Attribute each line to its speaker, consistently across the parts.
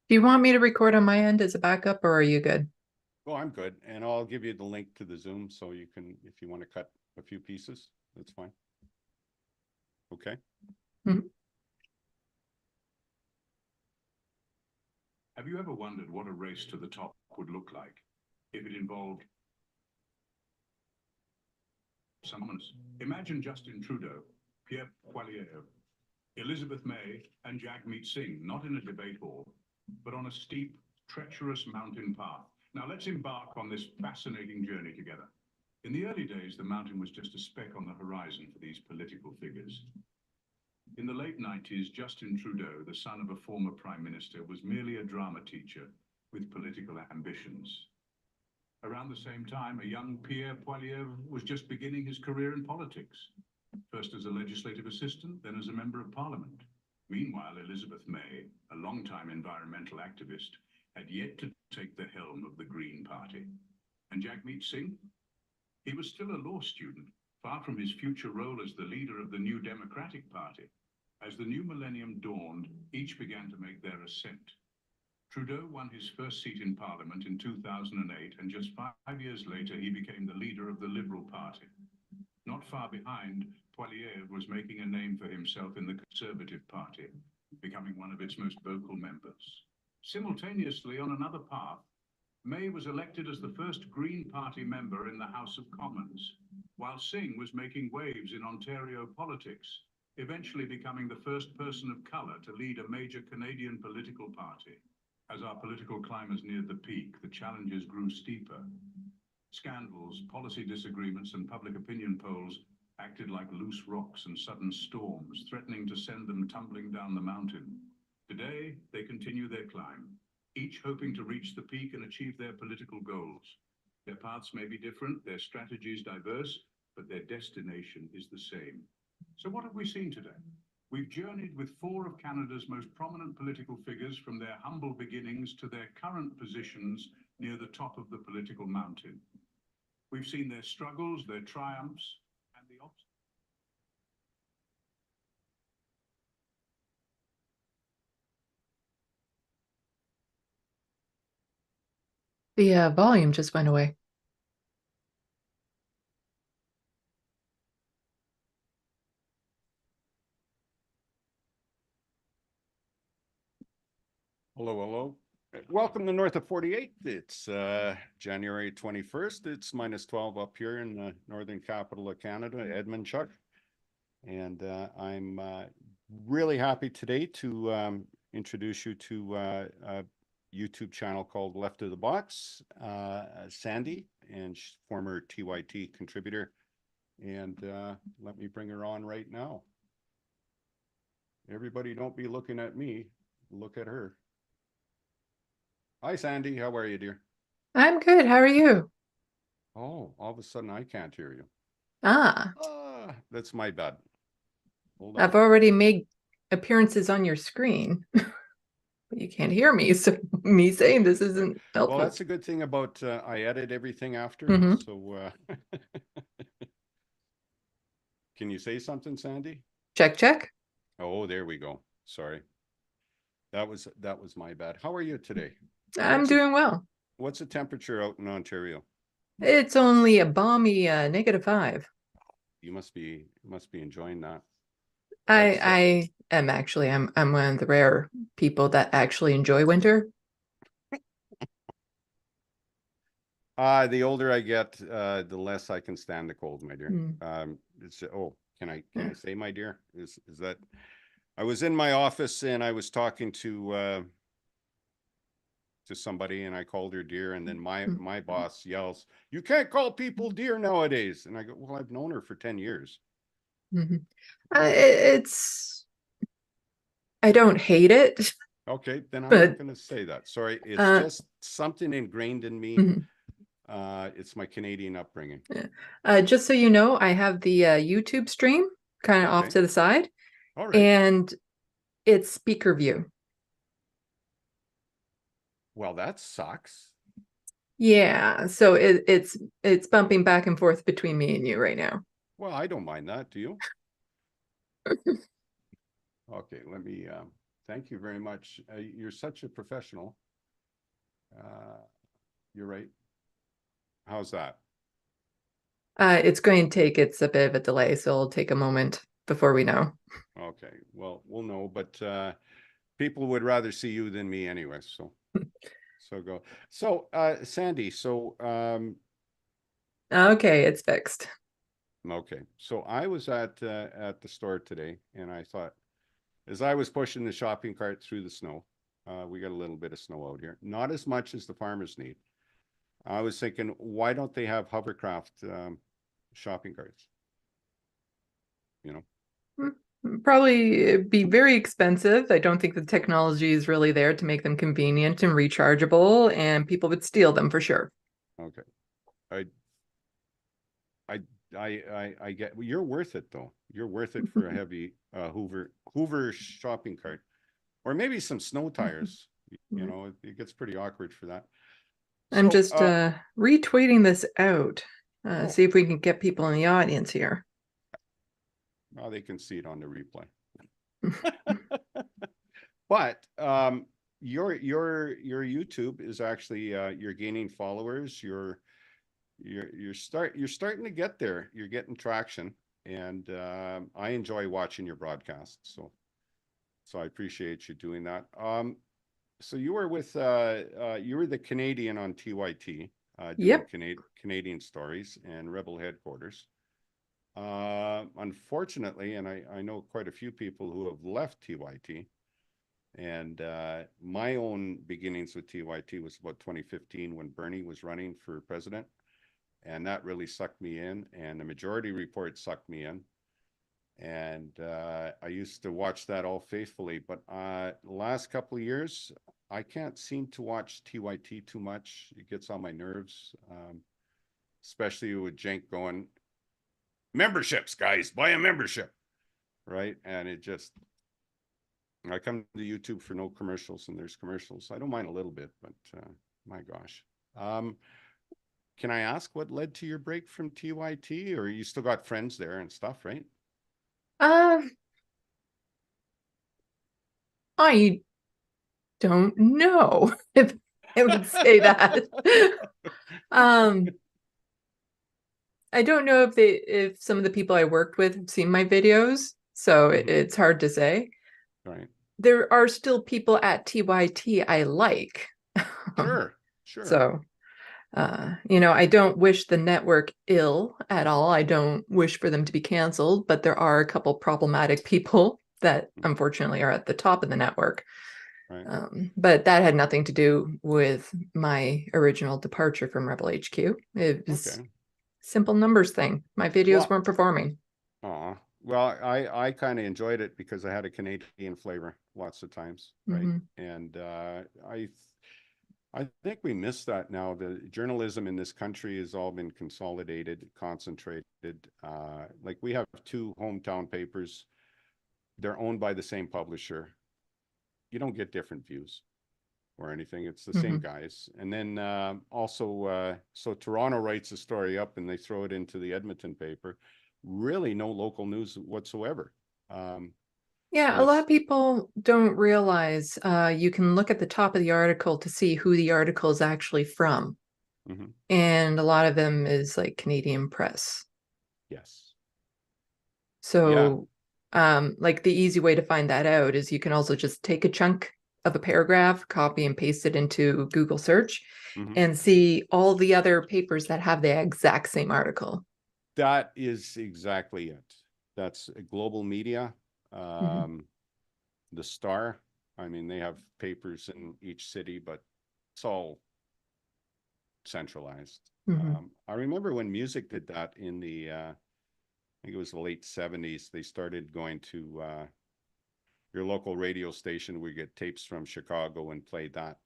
Speaker 1: Do you want me to record on my end as a backup, or are you good?
Speaker 2: Oh, I'm good. And I'll give you the link to the Zoom so you can, if you want to cut a few pieces, that's fine. Okay.
Speaker 1: Mhm.
Speaker 3: Have you ever wondered what a race to the top would look like if it involved someone? Imagine Justin Trudeau, Pierre Poilievre, Elizabeth May, and Jagmeet Singh, not in a debate hall, but on a steep, treacherous mountain path. Now let's embark on this fascinating journey together. In the early days, the mountain was just a speck on the horizon for these political figures. In the late 90s, Justin Trudeau, the son of a former prime minister, was merely a drama teacher with political ambitions. Around the same time, a young Pierre Poilievre was just beginning his career in politics, first as a legislative assistant, then as a member of parliament. Meanwhile, Elizabeth May, a longtime environmental activist, had yet to take the helm of the Green Party. And Jagmeet Singh? He was still a law student, far from his future role as the leader of the New Democratic Party. As the new millennium dawned, each began to make their ascent. Trudeau won his first seat in Parliament in 2008, and just 5 years later, he became the leader of the Liberal Party. Not far behind, Poilievre was making a name for himself in the Conservative Party, becoming one of its most vocal members. Simultaneously, on another path, May was elected as the first Green Party member in the House of Commons, while Singh was making waves in Ontario politics, eventually becoming the first person of colour to lead a major Canadian political party. As our political climbers neared the peak, the challenges grew steeper. Scandals, policy disagreements, and public opinion polls acted like loose rocks and sudden storms, threatening to send them tumbling down the mountain. Today, they continue their climb, each hoping to reach the peak and achieve their political goals. Their paths may be different, their strategies diverse, but their destination is the same. So what have we seen today? We've journeyed with 4 of Canada's most prominent political figures from their humble beginnings to their current positions near the top of the political mountain. We've seen their struggles, their triumphs, and the obstacles.
Speaker 1: The volume just went away.
Speaker 2: Hello, hello. Welcome to North of 48. It's January 21st. It's -12 up here in the northern capital of Canada, Edmonton. And I'm really happy today to introduce you to a YouTube channel called Left of the Box, Sandee, and she's former TYT contributor. And let me bring her on right now. Everybody don't be looking at me, look at her. Hi, Sandee. How are you, dear?
Speaker 1: I'm good. How are you?
Speaker 2: Oh, all of a sudden I can't hear you.
Speaker 1: Ah,
Speaker 2: That's my bad. Hold
Speaker 1: I've
Speaker 2: on.
Speaker 1: already made appearances on your screen, but you can't hear me. So me saying this isn't helpful.
Speaker 2: Well, that's a good thing about I edit everything after.
Speaker 1: Mhm.
Speaker 2: So can you say something, Sandee?
Speaker 1: Check, check.
Speaker 2: Oh, there we go. Sorry. That was my bad. How are you today?
Speaker 1: I'm doing well.
Speaker 2: What's the temperature out in Ontario?
Speaker 1: It's only a balmy -5.
Speaker 2: You must be enjoying that.
Speaker 1: I am actually. I'm one of the rare people that actually enjoy winter.
Speaker 2: The older I get, the less I can stand the cold, my dear.
Speaker 1: Mm.
Speaker 2: It's can I say my dear? Is that I was in my office and I was talking to somebody and I called her dear, and then my boss yells, "You can't call people dear nowadays." And I go, "Well, I've known her for 10 years."
Speaker 1: Mm-hmm. I don't hate it.
Speaker 2: Okay, then I'm
Speaker 1: but
Speaker 2: not going to say that. Sorry, it's just something ingrained in me. It's my Canadian upbringing.
Speaker 1: Just so you know, I have the YouTube stream kind of off to the side.
Speaker 2: All right.
Speaker 1: And it's speaker view.
Speaker 2: Well, that sucks.
Speaker 1: Yeah, so it's bumping back and forth between me and you right now.
Speaker 2: Well, I don't mind that. Do you? Okay, let me Thank you very much. You're such a professional. You're right. How's that?
Speaker 1: It's going to take, it's a bit of a delay, so it'll take a moment before we know.
Speaker 2: Okay, well, we'll know, but people would rather see you than me anyway, so go. So Sandee, so
Speaker 1: Okay, it's fixed.
Speaker 2: okay. So I was at the store today, and I thought, as I was pushing the shopping cart through the snow, we got a little bit of snow out here, not as much as the farmers need. I was thinking, why don't they have hovercraft shopping carts? You know?
Speaker 1: Probably be very expensive. I don't think the technology is really there to make them convenient and rechargeable, and people would steal them for sure.
Speaker 2: Okay. I I get, well, you're worth it though. You're worth it for a heavy Hoover shopping cart, or maybe some snow tires. You know, it gets pretty awkward for that.
Speaker 1: I'm
Speaker 2: So,
Speaker 1: just retweeting this out.
Speaker 2: Oh.
Speaker 1: See if we can get people in the audience here.
Speaker 2: Well, they can see it on the replay. But your YouTube is actually you're gaining followers. You're starting to get there. You're getting traction, and I enjoy watching your broadcasts. So I appreciate you doing that. So you were with you were the Canadian on TYT, doing
Speaker 1: Yep.
Speaker 2: Canadian stories and Rebel headquarters. Unfortunately, and I know quite a few people who have left TYT, and my own beginnings with TYT was about 2015 when Bernie was running for president, and that really sucked me in, and the Majority Report sucked me in, and I used to watch that all faithfully. But the last couple of years, I can't seem to watch TYT too much. It gets on my nerves, especially with Cenk going, memberships, guys, buy a membership, right? And it just, I come to YouTube for no commercials, and there's commercials. I don't mind a little bit, but my gosh. Can I ask what led to your break from TYT, or you still got friends there and stuff, right?
Speaker 1: I don't know if I would say that. I don't know if some of the people I worked with have seen my videos, so it's hard to say.
Speaker 2: Right.
Speaker 1: There are still people at TYT I like.
Speaker 2: Sure.
Speaker 1: So, you know, I don't wish the network ill at all. I don't wish for them to be canceled, but there are a couple problematic people that unfortunately are at the top of the network.
Speaker 2: Right.
Speaker 1: But that had nothing to do with my original departure from Rebel HQ. It was simple numbers thing. My videos weren't performing.
Speaker 2: Well, I kind of enjoyed it because I had a Canadian flavor lots of times, right? And I think we miss that now. The journalism in this country has all been consolidated, concentrated. Like we have two hometown papers. They're owned by the same publisher. You don't get different views or anything. It's the same guys. And then also, so Toronto writes a story up and they throw it into the Edmonton paper. Really no local news whatsoever.
Speaker 1: Yeah, a lot of people don't realize you can look at the top of the article to see who the article is actually from. And a lot of them is like Canadian press.
Speaker 2: Yes.
Speaker 1: So like the easy way to find that out is you can also just take a chunk of a paragraph, copy and paste it into Google search and see all the other papers that have the exact same article.
Speaker 2: That is exactly it. That's global media. The Star, I mean, they have papers in each city, but it's all centralized. I remember when music did that in the, I think it was the late 70s, they started going to your local radio station. We get tapes from Chicago and play that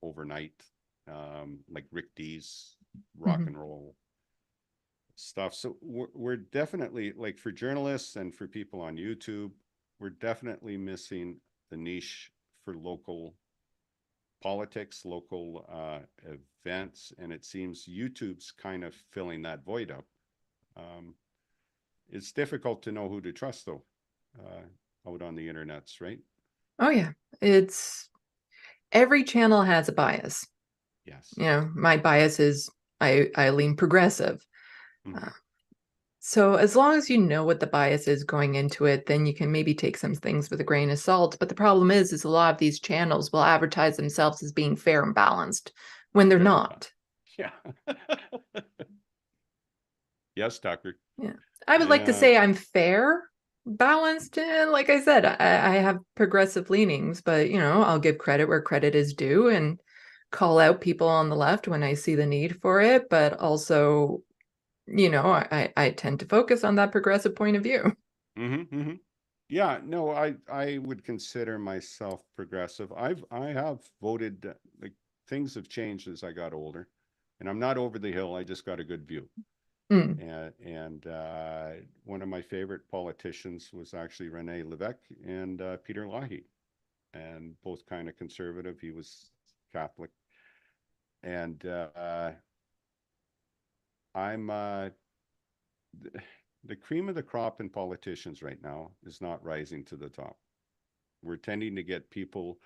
Speaker 2: overnight, like Rick D's rock and roll stuff. So we're definitely, like, for journalists and for people on YouTube, we're definitely missing the niche for local politics, local events, and it seems YouTube's kind of filling that void up. It's difficult to know who to trust though, out on the internets, right?
Speaker 1: Oh yeah. Every channel has a bias.
Speaker 2: Yes.
Speaker 1: You know, my bias is I lean progressive. So as long as you know what the bias is going into it, then you can maybe take some things with a grain of salt. But the problem is a lot of these channels will advertise themselves as being fair and balanced when they're not.
Speaker 2: Yeah. Yes, Tucker.
Speaker 1: Yeah. I would like to say I'm fair, balanced, and like I said, I have progressive leanings, but I'll give credit where credit is due and call out people on the left when I see the need for it, but also, I tend to focus on that progressive point of view.
Speaker 2: Yeah, no, I would consider myself progressive. I have voted, like, things have changed as I got older, and I'm not over the hill. I just got a good view. And one of my favorite politicians was actually Rene Levesque and Peter Leahy, and both kind of conservative. He was Catholic, and I'm the cream of the crop in politicians right now is not rising to the top. We're tending to get people,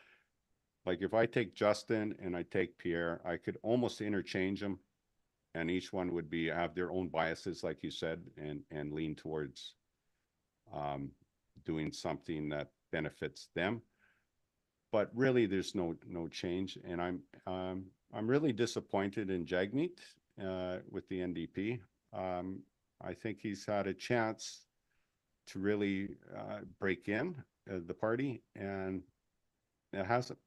Speaker 2: like, if I take Justin and I take Pierre, I could almost interchange them, and each one would have their own biases, like you said, and lean towards doing something that benefits them. But really, there's no change, and I'm really disappointed in Jagmeet with the NDP. I think he's had a chance to really break in the party, and it hasn't.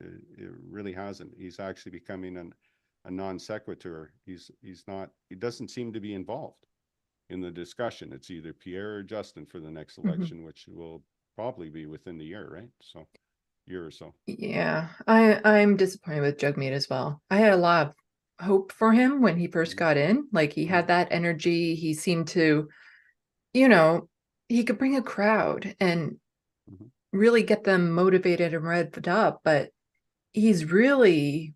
Speaker 2: It really hasn't. He's actually becoming a non sequitur. He doesn't seem to be involved in the discussion. It's either Pierre or Justin for the next election, which will probably be within the year, right? So, year or so.
Speaker 1: Yeah, I'm disappointed with Jagmeet as well. I had a lot of hope for him when he first got in. Like, he had that energy. He seemed to, he could bring a crowd and really get them motivated and revved up, but he's really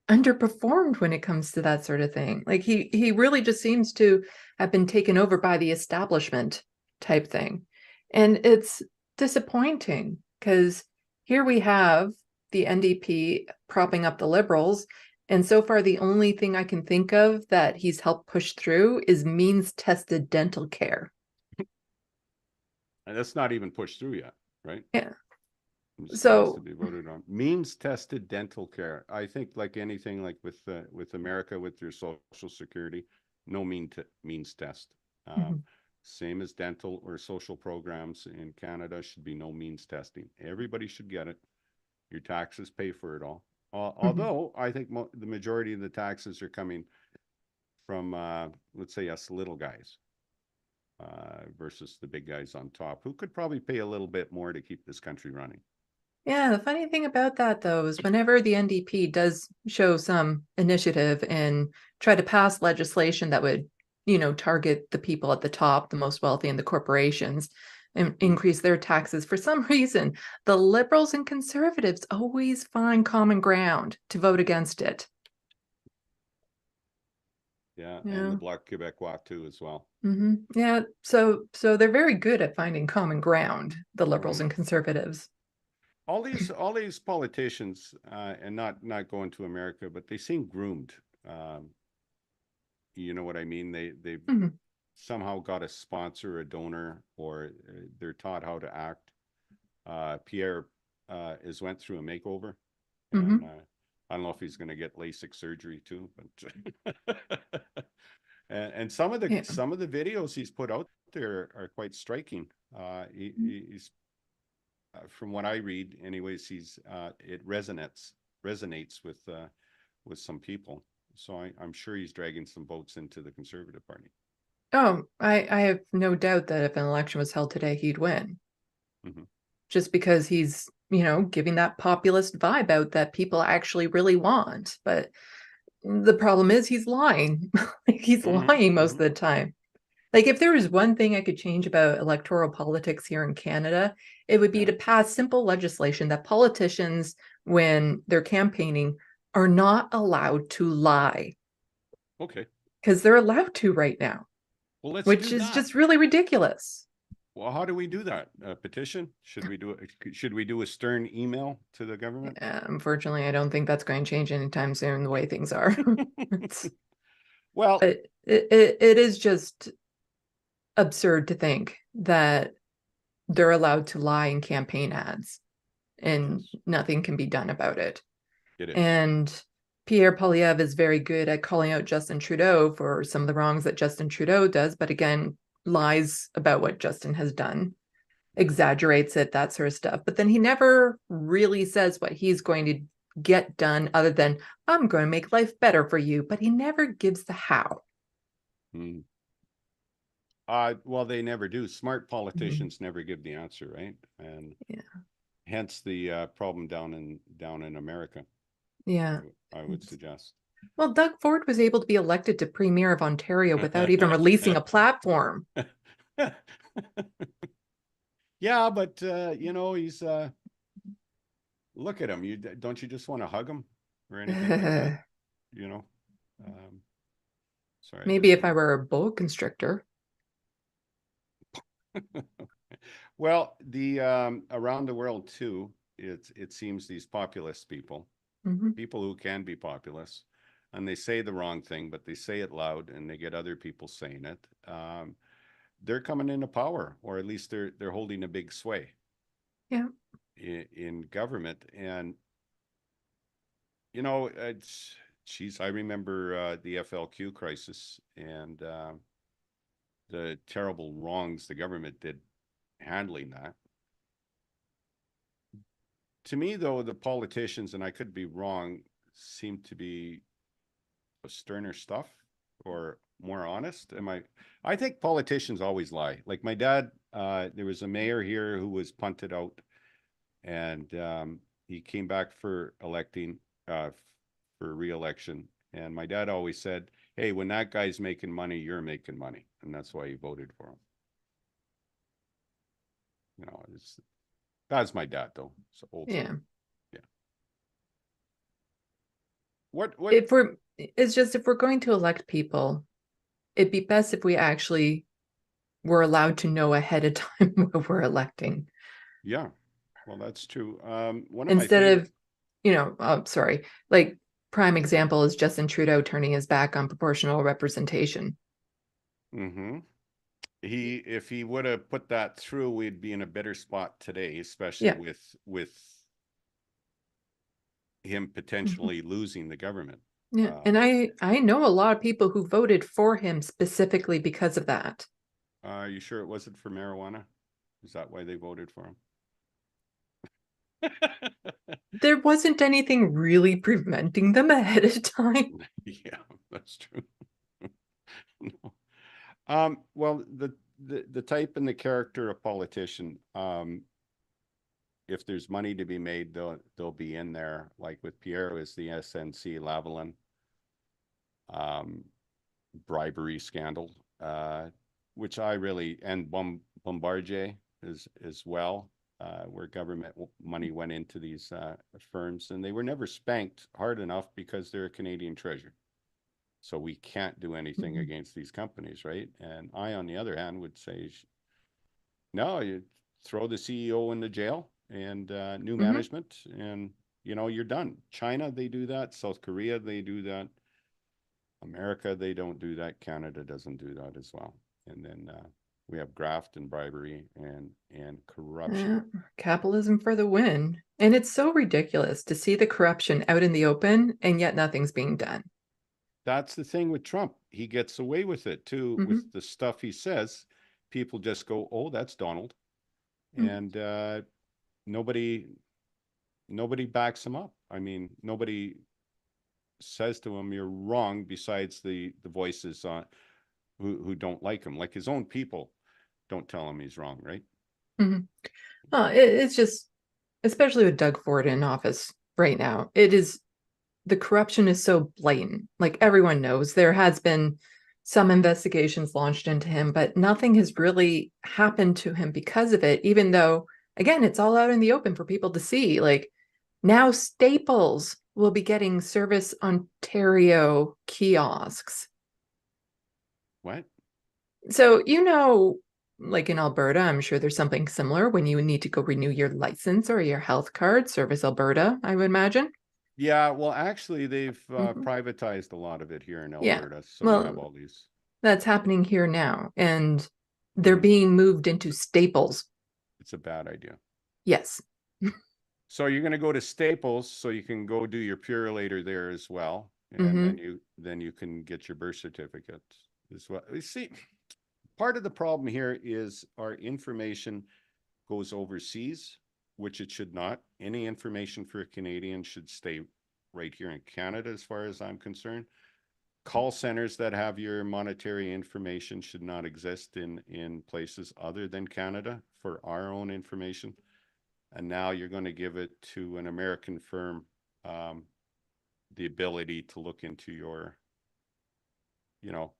Speaker 1: underperformed when it comes to that sort of thing. Like, he really just seems to have been taken over by the establishment type thing. And it's disappointing because here we have the NDP propping up the Liberals, and so far the only thing I can think of that he's helped push through is means-tested dental care.
Speaker 2: And that's not even pushed through yet, right?
Speaker 1: Yeah.
Speaker 2: So to be voted on. Means-tested dental care. I think, like anything, like with America, with your Social Security, no means test. Same as dental or social programs in Canada, should be no means testing. Everybody should get it. Your taxes pay for it all. Although I think the majority of the taxes are coming from, let's say, us little guys versus the big guys on top, who could probably pay a little bit more to keep this country running.
Speaker 1: Yeah, the funny thing about that, though, is whenever the NDP does show some initiative and try to pass legislation that would, target the people at the top, the most wealthy, and the corporations, and increase their taxes, for some reason, the Liberals and Conservatives always find common ground to vote against it.
Speaker 2: Yeah, and the Bloc Québécois too, as well.
Speaker 1: Yeah, so they're very good at finding common ground, the Liberals and Conservatives.
Speaker 2: All these politicians, and not going to America, but they seem groomed. You know what I mean? They've somehow got a sponsor, a donor, or they're taught how to act. Pierre went through a makeover, and I don't know if he's going to get LASIK surgery too, but and some of the videos he's put out there are quite striking. He's from what I read, anyways, it resonates with some people. So I'm sure he's dragging some votes into the Conservative Party.
Speaker 1: Oh, I have no doubt that if an election was held today, he'd win. Just because he's, giving that populist vibe out that people actually really want. But the problem is he's lying. He's lying most of the time. Like, if there was one thing I could change about electoral politics here in Canada, it would be to pass simple legislation that politicians, when they're campaigning, are not allowed to lie.
Speaker 2: Okay.
Speaker 1: Because they're allowed to right now.
Speaker 2: Well, let's
Speaker 1: which
Speaker 2: do
Speaker 1: is
Speaker 2: that.
Speaker 1: just really ridiculous.
Speaker 2: Well, how do we do that? A petition? Should we do a stern email to the government?
Speaker 1: Unfortunately, I don't think that's going to change anytime soon, the way things are.
Speaker 2: Well,
Speaker 1: But it is just absurd to think that they're allowed to lie in campaign ads and nothing can be done about it.
Speaker 2: it is.
Speaker 1: And Pierre Poilievre is very good at calling out Justin Trudeau for some of the wrongs that Justin Trudeau does, but again, lies about what Justin has done, exaggerates it, that sort of stuff. But then he never really says what he's going to get done other than, I'm going to make life better for you, but he never gives the how.
Speaker 2: Well, they never do. Smart politicians never give the answer, right? And hence the problem down in America.
Speaker 1: Yeah,
Speaker 2: I would suggest.
Speaker 1: Well, Doug Ford was able to be elected to Premier of Ontario without even releasing a platform.
Speaker 2: Yeah, but you know, he's look at him. Don't you just want to hug him or anything like that? You know. Sorry.
Speaker 1: Maybe if I were a boa constrictor.
Speaker 2: Well, the around the world too, it seems these populist people, people who can be populist, and they say the wrong thing, but they say it loud and they get other people saying it. They're coming into power, or at least they're holding a big sway.
Speaker 1: Yeah.
Speaker 2: In government. And you know, geez, I remember the FLQ crisis and the terrible wrongs the government did handling that. To me, though, the politicians, and I could be wrong, seem to be sterner stuff or more honest. I think politicians always lie. Like my dad, there was a mayor here who was punted out, and he came back for re-election. And my dad always said, hey, when that guy's making money, you're making money. And that's why he voted for him. You know, that's my dad, though. It's old.
Speaker 1: Yeah.
Speaker 2: Yeah. What?
Speaker 1: It's just, if we're going to elect people, it'd be best if we actually were allowed to know ahead of time what we're electing.
Speaker 2: Yeah. Well, that's true.
Speaker 1: Instead of, you know, sorry, like prime example is Justin Trudeau turning his back on proportional representation.
Speaker 2: If he would have put that through, we'd be in a better spot today, especially with him potentially losing the government.
Speaker 1: Yeah, and I know a lot of people who voted for him specifically because of that.
Speaker 2: Are you sure it wasn't for marijuana? Is that why they voted for him?
Speaker 1: There wasn't anything really preventing them ahead of time.
Speaker 2: Yeah, that's true. No. Well, the type and the character of politician, if there's money to be made, they'll be in there. Like with Pierre is the SNC Lavalin bribery scandal, which I really, and Bombardier as well, where government money went into these firms, and they were never spanked hard enough because they're a Canadian treasure. So we can't do anything against these companies, right? And I, on the other hand, would say, no, you throw the CEO into jail and new management, and you know, you're done. China, they do that. South Korea, they do that. America, they don't do that. Canada doesn't do that as well. And then we have graft and bribery and corruption.
Speaker 1: Yeah, capitalism for the win. And it's so ridiculous to see the corruption out in the open, and yet nothing's being done.
Speaker 2: That's the thing with Trump. He gets away with it too, with the stuff he says. People just go, oh, that's Donald. And nobody backs him up. I mean, nobody says to him, you're wrong, besides the voices who don't like him. Like his own people don't tell him he's wrong, right?
Speaker 1: It's just, especially with Doug Ford in office right now, the corruption is so blatant. Like everyone knows, there has been some investigations launched into him, but nothing has really happened to him because of it, even though, again, it's all out in the open for people to see. Like now Staples will be getting Service Ontario kiosks.
Speaker 2: What?
Speaker 1: So, you know, like in Alberta, I'm sure there's something similar when you need to go renew your license or your health card, Service Alberta, I would imagine.
Speaker 2: Yeah, well, actually, they've
Speaker 1: Mhm.
Speaker 2: privatized a lot of it here in
Speaker 1: Yeah.
Speaker 2: Alberta, so you have
Speaker 1: Well,
Speaker 2: all these.
Speaker 1: that's happening here now, and they're
Speaker 2: Mhm.
Speaker 1: being moved into Staples.
Speaker 2: It's a bad idea.
Speaker 1: Yes.
Speaker 2: So you're going to go to Staples, so you can go do your Purolator there as well, and
Speaker 1: Hmm.
Speaker 2: then you can get your birth certificate as well. You see, part of the problem here is our information goes overseas, which it should not. Any information for a Canadian should stay right here in Canada, as far as I'm concerned. Call centers that have your monetary information should not exist in places other than Canada for our own information. And now you're going to give it to an American firm, the ability to look into your, you know,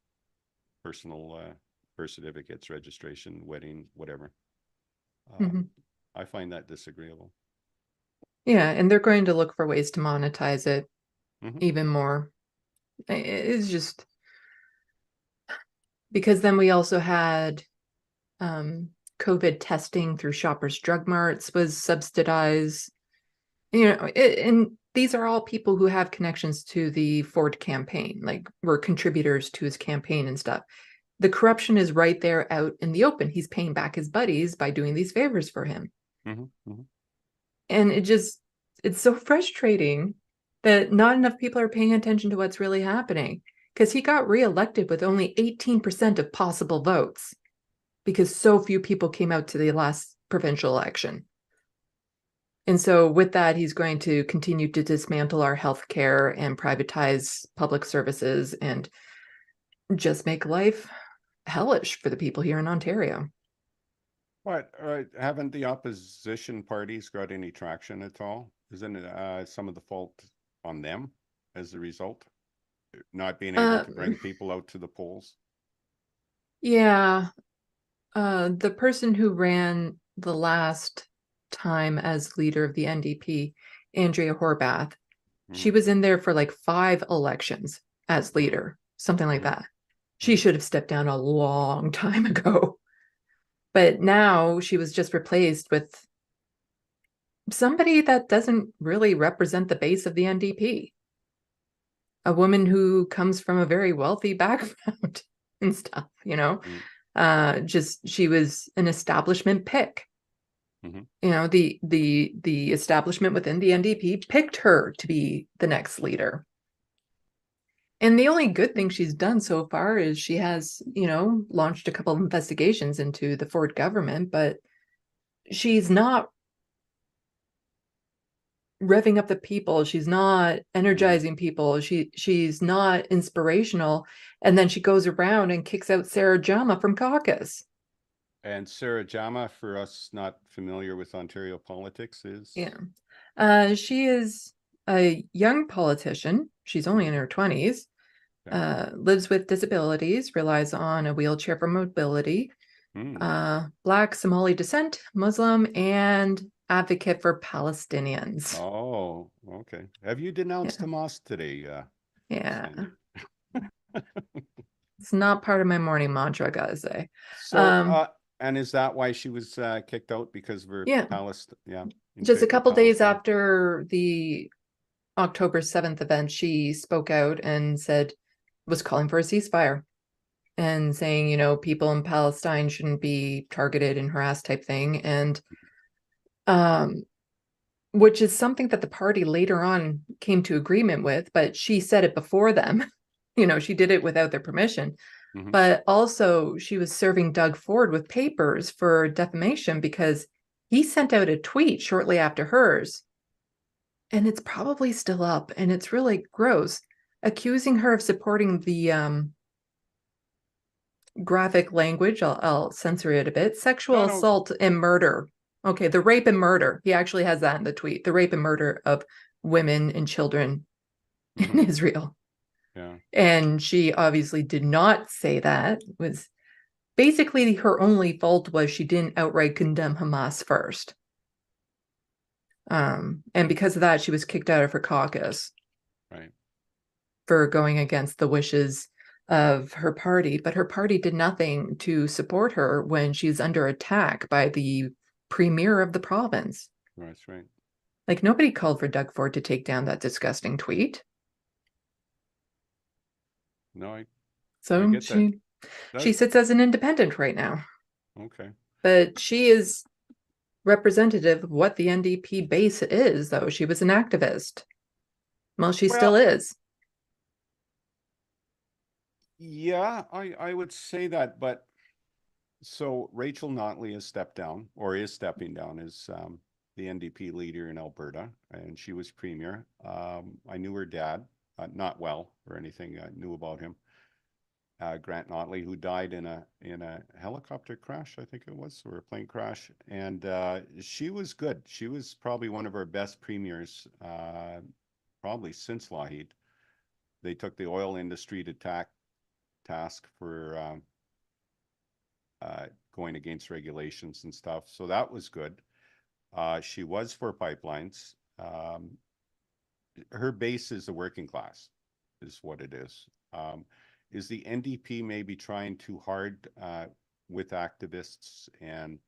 Speaker 2: personal birth certificates, registration, wedding, whatever.
Speaker 1: Hmm.
Speaker 2: I find that disagreeable.
Speaker 1: Yeah, and they're going to look for ways to monetize it
Speaker 2: Mhm.
Speaker 1: even more. It's just because then we also had COVID testing through Shoppers Drug Marts was subsidized. And these are all people who have connections to the Ford campaign, like were contributors to his campaign and stuff. The corruption is right there out in the open. He's paying back his buddies by doing these favors for him.
Speaker 2: Mhm. Mhm.
Speaker 1: And it's so frustrating that not enough people are paying attention to what's really happening, because he got reelected with only 18% of possible votes because so few people came out to the last provincial election. And so with that, he's going to continue to dismantle our healthcare and privatize public services and just make life hellish for the people here in Ontario.
Speaker 2: What, haven't the opposition parties got any traction at all? Isn't it some of the fault on them as a result? Not being able to bring people out to the polls?
Speaker 1: Yeah. The person who ran the last time as leader of the NDP, Andrea Horwath, she
Speaker 2: Mhm.
Speaker 1: was in there for like 5 elections as leader, something like
Speaker 2: Mhm.
Speaker 1: that. She
Speaker 2: Mhm.
Speaker 1: should have stepped down a long time ago. But now she was just replaced with somebody that doesn't really represent the base of the NDP. A woman who comes from a very wealthy background and stuff,
Speaker 2: Mhm.
Speaker 1: just she was an establishment pick.
Speaker 2: Mhm.
Speaker 1: The establishment within the NDP picked her to be the next leader. And the only good thing she's done so far is she has, launched a couple of investigations into the Ford government, but she's not revving up the people. She's not
Speaker 2: Mhm.
Speaker 1: energizing people. She's not inspirational. And then she goes around and kicks out Sarah Jama from caucus.
Speaker 2: And Sarah Jama, for us not familiar with Ontario politics, is?
Speaker 1: Yeah. She is a young politician. She's only in her 20s.
Speaker 2: Yeah.
Speaker 1: Lives with disabilities, relies on a wheelchair for mobility. Black, Somali descent, Muslim, and advocate for Palestinians.
Speaker 2: Oh, okay. Have you denounced
Speaker 1: Yeah.
Speaker 2: Hamas today,
Speaker 1: Yeah.
Speaker 2: Sandee?
Speaker 1: It's not part of my morning mantra, I gotta say.
Speaker 2: So,
Speaker 1: Um,
Speaker 2: and is that why she was kicked out, because of her
Speaker 1: yeah,
Speaker 2: Palestine? Yeah, in
Speaker 1: just a
Speaker 2: favor of
Speaker 1: couple days
Speaker 2: Palestine.
Speaker 1: after the October 7th event, she spoke out and was calling for a ceasefire and saying, people in Palestine shouldn't be targeted and harassed type thing. And um, which is something that the party later on came to agreement with, but she said it before them. She did it without their permission.
Speaker 2: Mm-hmm.
Speaker 1: But also she was serving Doug Ford with papers for defamation because he sent out a tweet shortly after hers, and it's probably still up, and it's really gross, accusing her of supporting the graphic language. I'll censor it a bit. Sexual
Speaker 2: No, no.
Speaker 1: assault and murder. Okay, the rape and murder. He actually has that in the tweet. The rape and murder of women and children in
Speaker 2: Mm-hmm.
Speaker 1: Israel.
Speaker 2: Yeah.
Speaker 1: And she obviously did not say that. It was basically her only fault was she didn't outright condemn Hamas first. And because of that, she was kicked out of her caucus
Speaker 2: Right.
Speaker 1: for going against the wishes of her party, but her party did nothing to support her when she's under attack by the premier of the province.
Speaker 2: That's right.
Speaker 1: Like, nobody called for Doug Ford to take down that disgusting tweet.
Speaker 2: No, I
Speaker 1: So
Speaker 2: get that.
Speaker 1: she sits as an independent right now.
Speaker 2: Okay.
Speaker 1: But she is representative of what the NDP base is, though. She was an activist. Well, she still is.
Speaker 2: Yeah, I would say that, but so Rachel Notley has stepped down, or is stepping down as the NDP leader in Alberta, and she was premier. I knew her dad, not well or anything. I knew about him. Grant Notley, who died in a helicopter crash, I think it was, or a plane crash, and she was good. She was probably one of our best premiers, probably since Lougheed. They took the oil industry to task for going against regulations and stuff, so that was good. She was for pipelines. Her base is the working class, is what it is. Is the NDP maybe trying too hard with activists? And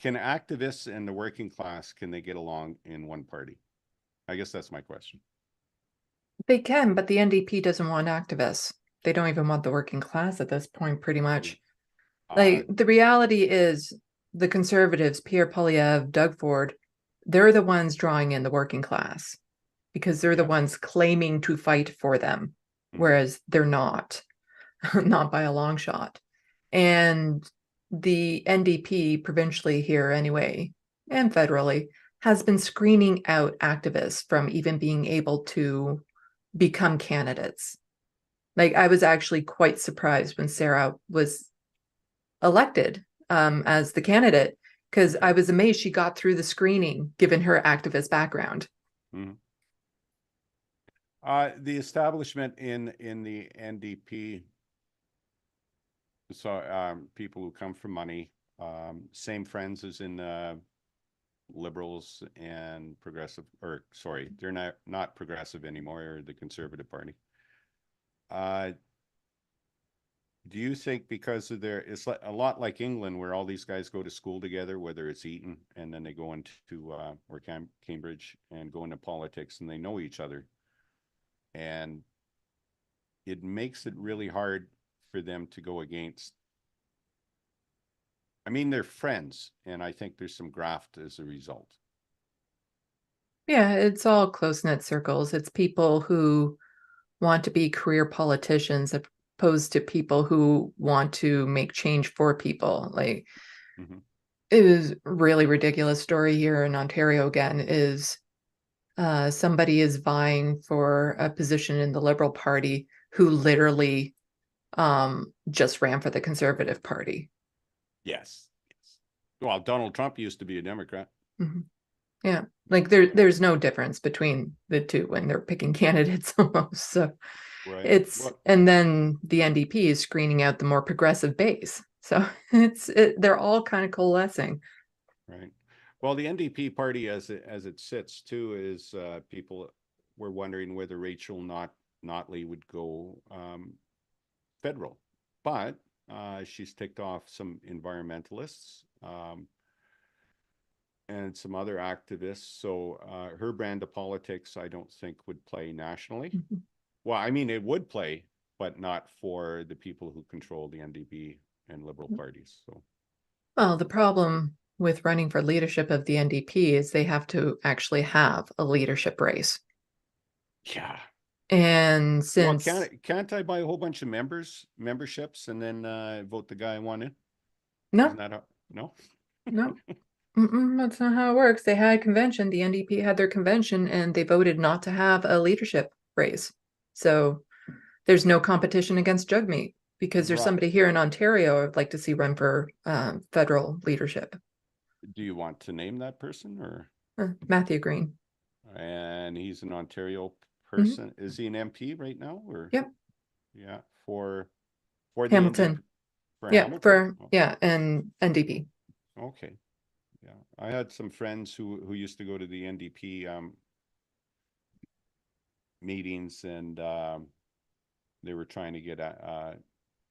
Speaker 2: can activists and the working class, can they get along in one party? I guess that's my question.
Speaker 1: They can, but the NDP doesn't want activists. They don't even want the working class at this point, pretty much. Like, the reality is the Conservatives, Pierre Poilievre, Doug Ford, they're the ones drawing in the working class because they're the ones claiming to fight for them, whereas they're not, not by a long shot. And the NDP, provincially here anyway, and federally, has been screening out activists from even being able to become candidates. Like, I was actually quite surprised when Sarah was elected as the candidate, because I was amazed she got through the screening given her activist background.
Speaker 2: The establishment in the NDP, so people who come from money, same friends as in Liberals and Progressive, or sorry, they're not Progressive anymore, or the Conservative Party. Do you think because of it's a lot like England, where all these guys go to school together, whether it's Eton, and then they go into or Cambridge and go into politics, and they know each other, and it makes it really hard for them to go against. I mean, they're friends, and I think there's some graft as a result.
Speaker 1: Yeah, it's all close-knit circles. It's people who want to be career politicians opposed to people who want to make change for people. Like, it was really ridiculous story here in Ontario again is somebody is vying for a position in the Liberal Party who literally just ran for the Conservative Party.
Speaker 2: Yes. Well, Donald Trump used to be a Democrat.
Speaker 1: Yeah, like there's no difference between the two when they're picking candidates almost. So and then the NDP is screening out the more progressive base. So they're all kind of coalescing.
Speaker 2: Right. Well, the NDP party as it sits too is people were wondering whether Rachel Notley would go federal, but she's ticked off some environmentalists and some other activists. So her brand of politics, I don't think would play nationally. Well, I mean, it would play, but not for the people who control the NDP and Liberal parties. So,
Speaker 1: well, the problem with running for leadership of the NDP is they have to actually have a leadership race.
Speaker 2: Yeah.
Speaker 1: And since
Speaker 2: can't I buy a whole bunch of memberships and then vote the guy I want in?
Speaker 1: No.
Speaker 2: Isn't that no?
Speaker 1: No. That's not how it works. They had a convention. The NDP had their convention and they voted not to have a leadership race. So there's no competition against Jugmeat because there's somebody here in Ontario I'd like to see run for federal leadership.
Speaker 2: Do you want to name that person or?
Speaker 1: Matthew Green.
Speaker 2: And he's an Ontario person. Is he an MP right now or?
Speaker 1: Yep.
Speaker 2: Yeah, for the
Speaker 1: Hamilton.
Speaker 2: NDP, for
Speaker 1: yeah,
Speaker 2: Hamilton?
Speaker 1: And NDP.
Speaker 2: Okay. Yeah, I had some friends who used to go to the NDP meetings, and They were trying to get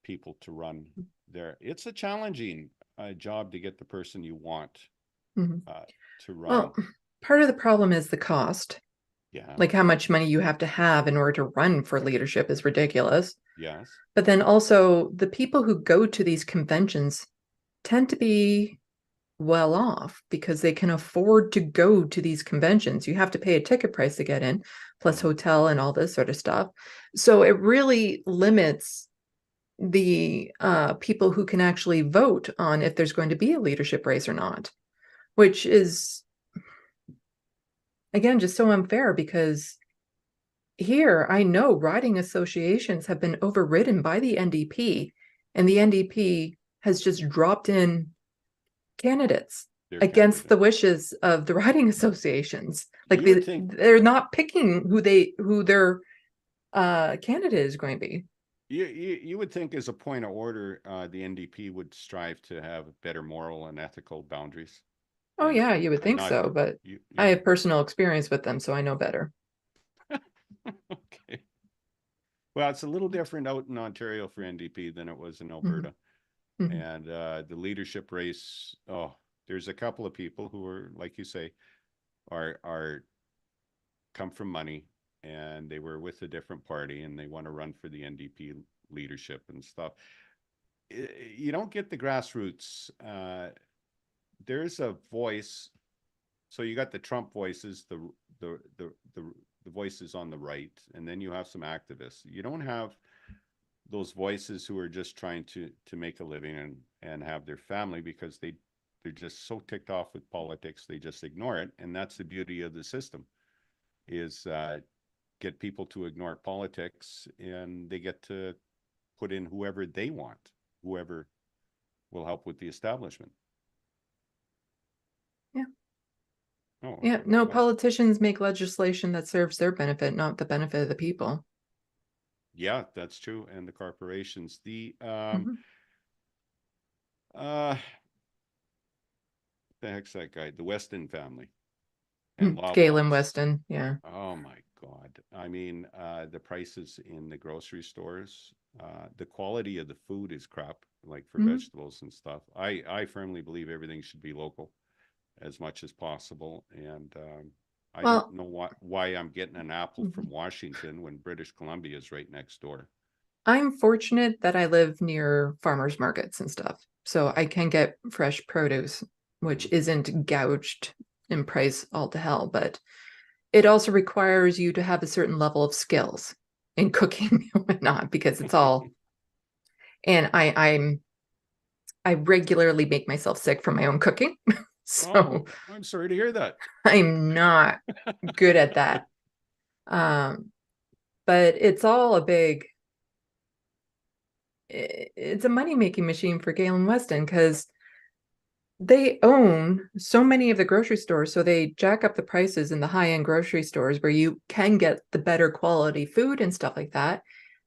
Speaker 2: people to run there. It's a challenging job to get the person you want
Speaker 1: Mhm.
Speaker 2: to run.
Speaker 1: Well, part of the problem is the cost.
Speaker 2: Yeah.
Speaker 1: Like how much money you have to have in order to run for leadership is ridiculous.
Speaker 2: Yes.
Speaker 1: But then also the people who go to these conventions tend to be well off because they can afford to go to these conventions. You have to pay a ticket price to get in, plus hotel and all this sort of stuff. So it really limits the people who can actually vote on if there's going to be a leadership race or not, which is, again, just so unfair because here I know riding associations have been overridden by the NDP, and the NDP has just dropped in candidates against the wishes of the riding associations. Like they're not picking who their candidate is going to be.
Speaker 2: You would think, as a point of order, the NDP would strive to have better moral and ethical boundaries.
Speaker 1: Oh yeah, you would think so, but I have personal experience with them, so I know better.
Speaker 2: Okay. Well, it's a little different out in Ontario for NDP than it was in Alberta.
Speaker 1: Mm-hmm.
Speaker 2: And the leadership race, there's a couple of people who are, like you say, are come from money, and they were with a different party and they want to run for the NDP leadership and stuff. You don't get the grassroots. There's a voice. So you got the Trump voices, the voices on the right, and then you have some activists. You don't have those voices who are just trying to make a living and have their family, because they're just so ticked off with politics, they just ignore it. And that's the beauty of the system, is get people to ignore politics, and they get to put in whoever they want, whoever will help with the establishment.
Speaker 1: Yeah.
Speaker 2: Oh,
Speaker 1: yeah.
Speaker 2: okay.
Speaker 1: No, politicians make legislation that serves their benefit, not the benefit of the people.
Speaker 2: Yeah, that's true. And the corporations, the the heck's that guy? The Weston family and
Speaker 1: Galen
Speaker 2: Loblaws.
Speaker 1: Weston, yeah.
Speaker 2: Oh my God. I mean, the prices in the grocery stores, the quality of the food is crap, like for vegetables and stuff. I firmly believe everything should be local as much as possible. And I don't know why I'm getting an apple from Washington when British Columbia is right next door.
Speaker 1: I'm fortunate that I live near farmers markets and stuff, so I can get fresh produce, which isn't gouged in price all to hell, but it also requires you to have a certain level of skills in cooking and whatnot, because it's all, and I regularly make myself sick from my own cooking. So
Speaker 2: I'm sorry to hear that.
Speaker 1: I'm not good at that. But it's all it's a money-making machine for Galen Weston, because they own so many of the grocery stores. So they jack up the prices in the high-end grocery stores where you can get the better quality food and stuff like that.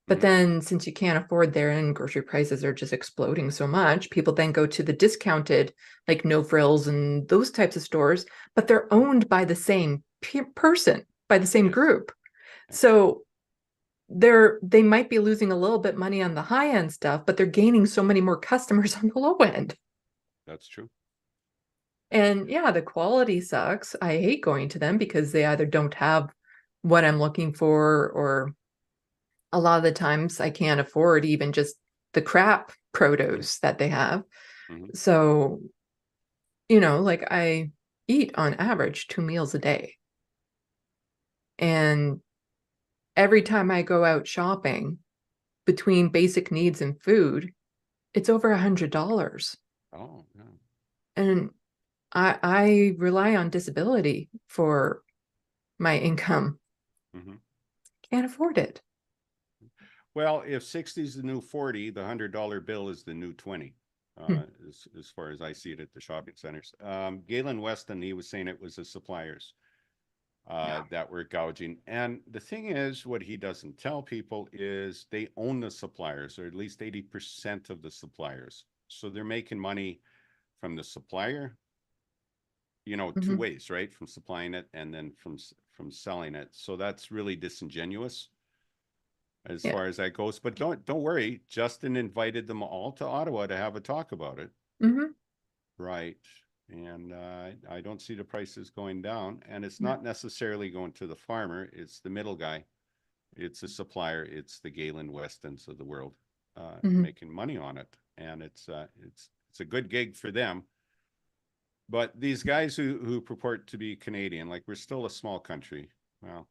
Speaker 1: But then since you can't afford there and grocery prices are just exploding so much, people then go to the discounted, like No Frills and those types of stores, but they're owned by the same person, by the same group. So they might be losing a little bit money on the high end stuff, but they're gaining so many more customers on the low end.
Speaker 2: That's true.
Speaker 1: And yeah, the quality sucks. I hate going to them because they either don't have what I'm looking for, or a lot of the times I can't afford even just the crap produce that they have. So, like I eat on average 2 meals a day. And every time I go out shopping between basic needs and food, it's over $100.
Speaker 2: Oh, yeah.
Speaker 1: And I rely on disability for my income. Can't afford it.
Speaker 2: Well, if 60 is the new 40, the $100 bill is the new 20, as far as I see it at the shopping centers. Galen Weston, he was saying it was the suppliers that were gouging. And the thing is, what he doesn't tell people is they own the suppliers, or at least 80% of the suppliers. So they're making money from the supplier, two ways, right? From supplying it and then from selling it. So that's really disingenuous. as
Speaker 1: Yeah.
Speaker 2: far as that goes. But don't worry, Justin invited them all to Ottawa to have a talk about it.
Speaker 1: Hmm.
Speaker 2: Right. And I don't see the prices going down. And it's not necessarily going to the farmer, it's the middle guy. It's a supplier, it's the Galen Westons of the world making money on it. And it's a good gig for them. But these guys who purport to be Canadian, like we're still a small country, well,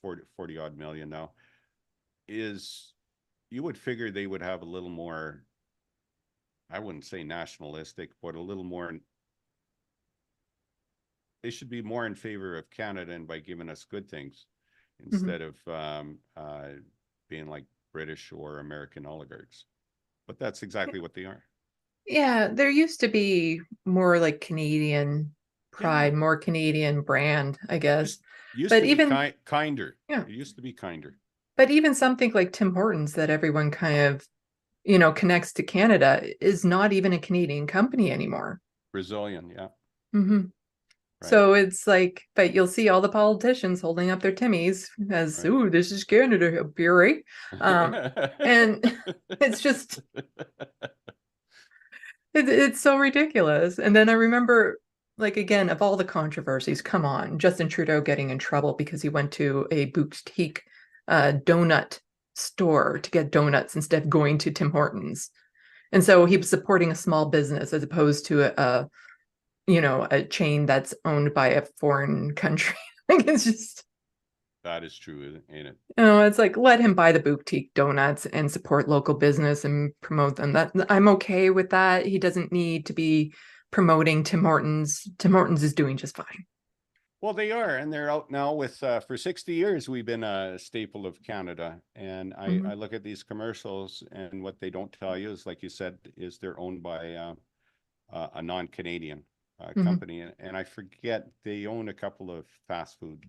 Speaker 2: 40 odd million now, you would figure they would have a little more, I wouldn't say nationalistic, but a little more, they should be more in favor of Canada and by giving us good things instead of being like British or American oligarchs. But that's exactly what they are.
Speaker 1: Yeah, there used to be more like Canadian pride,
Speaker 2: Yeah.
Speaker 1: more Canadian brand, I guess.
Speaker 2: Used
Speaker 1: But
Speaker 2: to be
Speaker 1: even
Speaker 2: kinder.
Speaker 1: yeah,
Speaker 2: It used to be kinder.
Speaker 1: but even something like Tim Hortons that everyone kind of, connects to Canada is not even a Canadian company anymore.
Speaker 2: Brazilian, yeah.
Speaker 1: Right.
Speaker 2: Right.
Speaker 1: So it's like, but you'll see all the politicians holding up their Timmies as,
Speaker 2: Right.
Speaker 1: ooh, this is Canada beer. And it's just, it's so ridiculous. And then I remember, like, again, of all the controversies, come on, Justin Trudeau getting in trouble because he went to a boutique donut store to get donuts instead of going to Tim Hortons. And so he was supporting a small business as opposed to a chain that's owned by a foreign country. Like it's just,
Speaker 2: That is true, ain't it?
Speaker 1: it's like let him buy the boutique donuts and support local business and promote them. That I'm okay with that. He doesn't need to be promoting Tim Hortons. Tim Hortons is doing just fine.
Speaker 2: Well, they are, and they're out now with for 60 years we've been a staple of Canada. And I look at these commercials, and what they don't tell you is, like you said, is they're owned by a non-Canadian company. And I forget they own a couple of fast food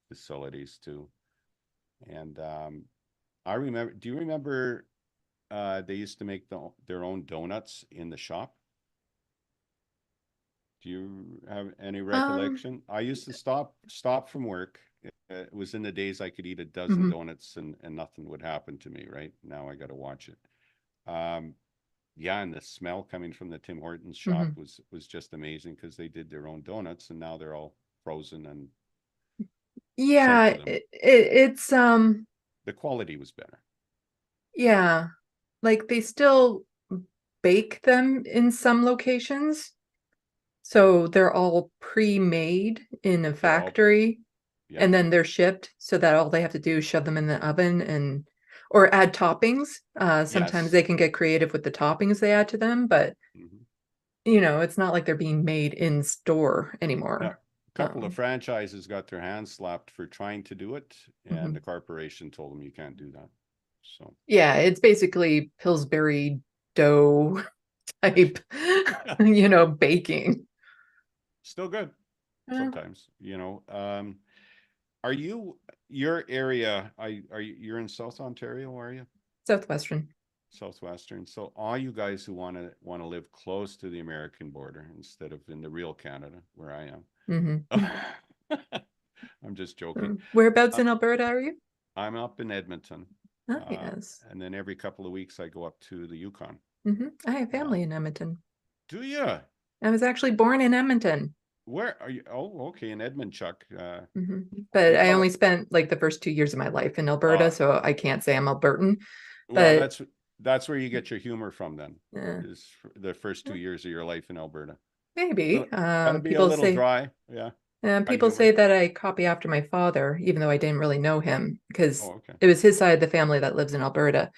Speaker 2: facilities too. And I remember, do you remember they used to make their own donuts in the shop? Do you have any recollection? I used to stop from work. It was in the days I could eat a dozen donuts and nothing would happen to me, right? Now I got to watch it. Yeah, and the smell coming from the Tim Hortons shop was just amazing because they did their own donuts and now they're all frozen and
Speaker 1: yeah, it's
Speaker 2: the quality was better.
Speaker 1: yeah, like they still bake them in some locations. So they're all pre-made in a factory and then they're shipped so that all they have to do is shove them in the oven or add toppings. Sometimes they can get creative with the toppings they add to them, but it's not like they're being made in store anymore.
Speaker 2: Yeah. A couple of franchises got their hands slapped for trying to do it, and the corporation told them you can't do that. So
Speaker 1: yeah, it's basically Pillsbury dough type, baking.
Speaker 2: Still good sometimes, Are your area, you're in South Ontario, are you?
Speaker 1: Southwestern.
Speaker 2: Southwestern. So all you guys who want to live close to the American border instead of in the real Canada where I am. I'm just joking.
Speaker 1: Whereabouts in Alberta are you?
Speaker 2: I'm up in Edmonton.
Speaker 1: Oh, yes.
Speaker 2: And then every couple of weeks I go up to the Yukon.
Speaker 1: I have family in Edmonton.
Speaker 2: Do you?
Speaker 1: I was actually born in Edmonton.
Speaker 2: Where are you? Oh, okay, in Edmonton.
Speaker 1: But I only spent like the first 2 years of my life in Alberta, so I can't say I'm Albertan.
Speaker 2: Well, that's where you get your humor from then. Is the first 2 years of your life in Alberta.
Speaker 1: Maybe.
Speaker 2: That'd be a little dry. Yeah.
Speaker 1: People say that I copy after my father, even though I didn't really know him, because
Speaker 2: okay.
Speaker 1: it was his side of the family that lives in Alberta.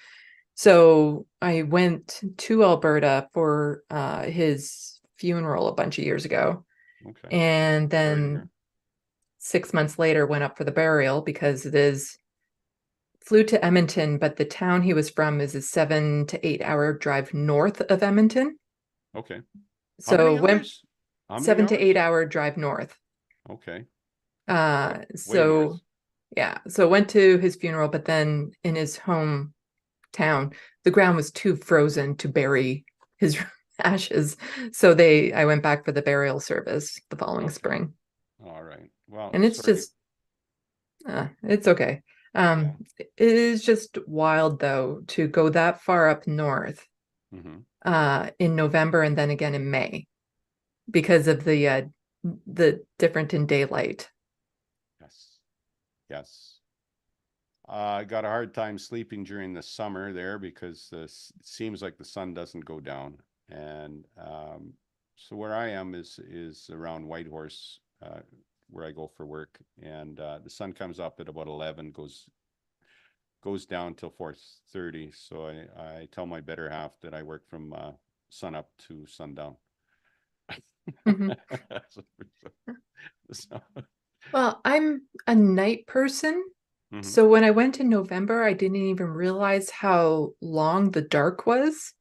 Speaker 1: So I went to Alberta for his funeral a bunch of years ago.
Speaker 2: Okay.
Speaker 1: And then 6 months later went up for the burial because flew to Edmonton, but the town he was from is a 7 to 8 hour drive north of Edmonton.
Speaker 2: Okay.
Speaker 1: So went 7 to 8 hour drive north.
Speaker 2: Okay.
Speaker 1: So yeah, so went to his funeral, but then in his hometown, the ground was too frozen to bury his ashes. So I went back for the burial service the following spring.
Speaker 2: All right. Well,
Speaker 1: and it's just, it's okay. It is just wild though to go that far up north in November and then again in May because of the different in daylight.
Speaker 2: Yes. Yes. I got a hard time sleeping during the summer there because it seems like the sun doesn't go down. And so where I am is around Whitehorse, where I go for work. And the sun comes up at about 11, goes down till 4:30. So I tell my better half that I work from sun up to sundown. So,
Speaker 1: Well, I'm a night person. So when I went in November, I didn't even realize how long the dark was.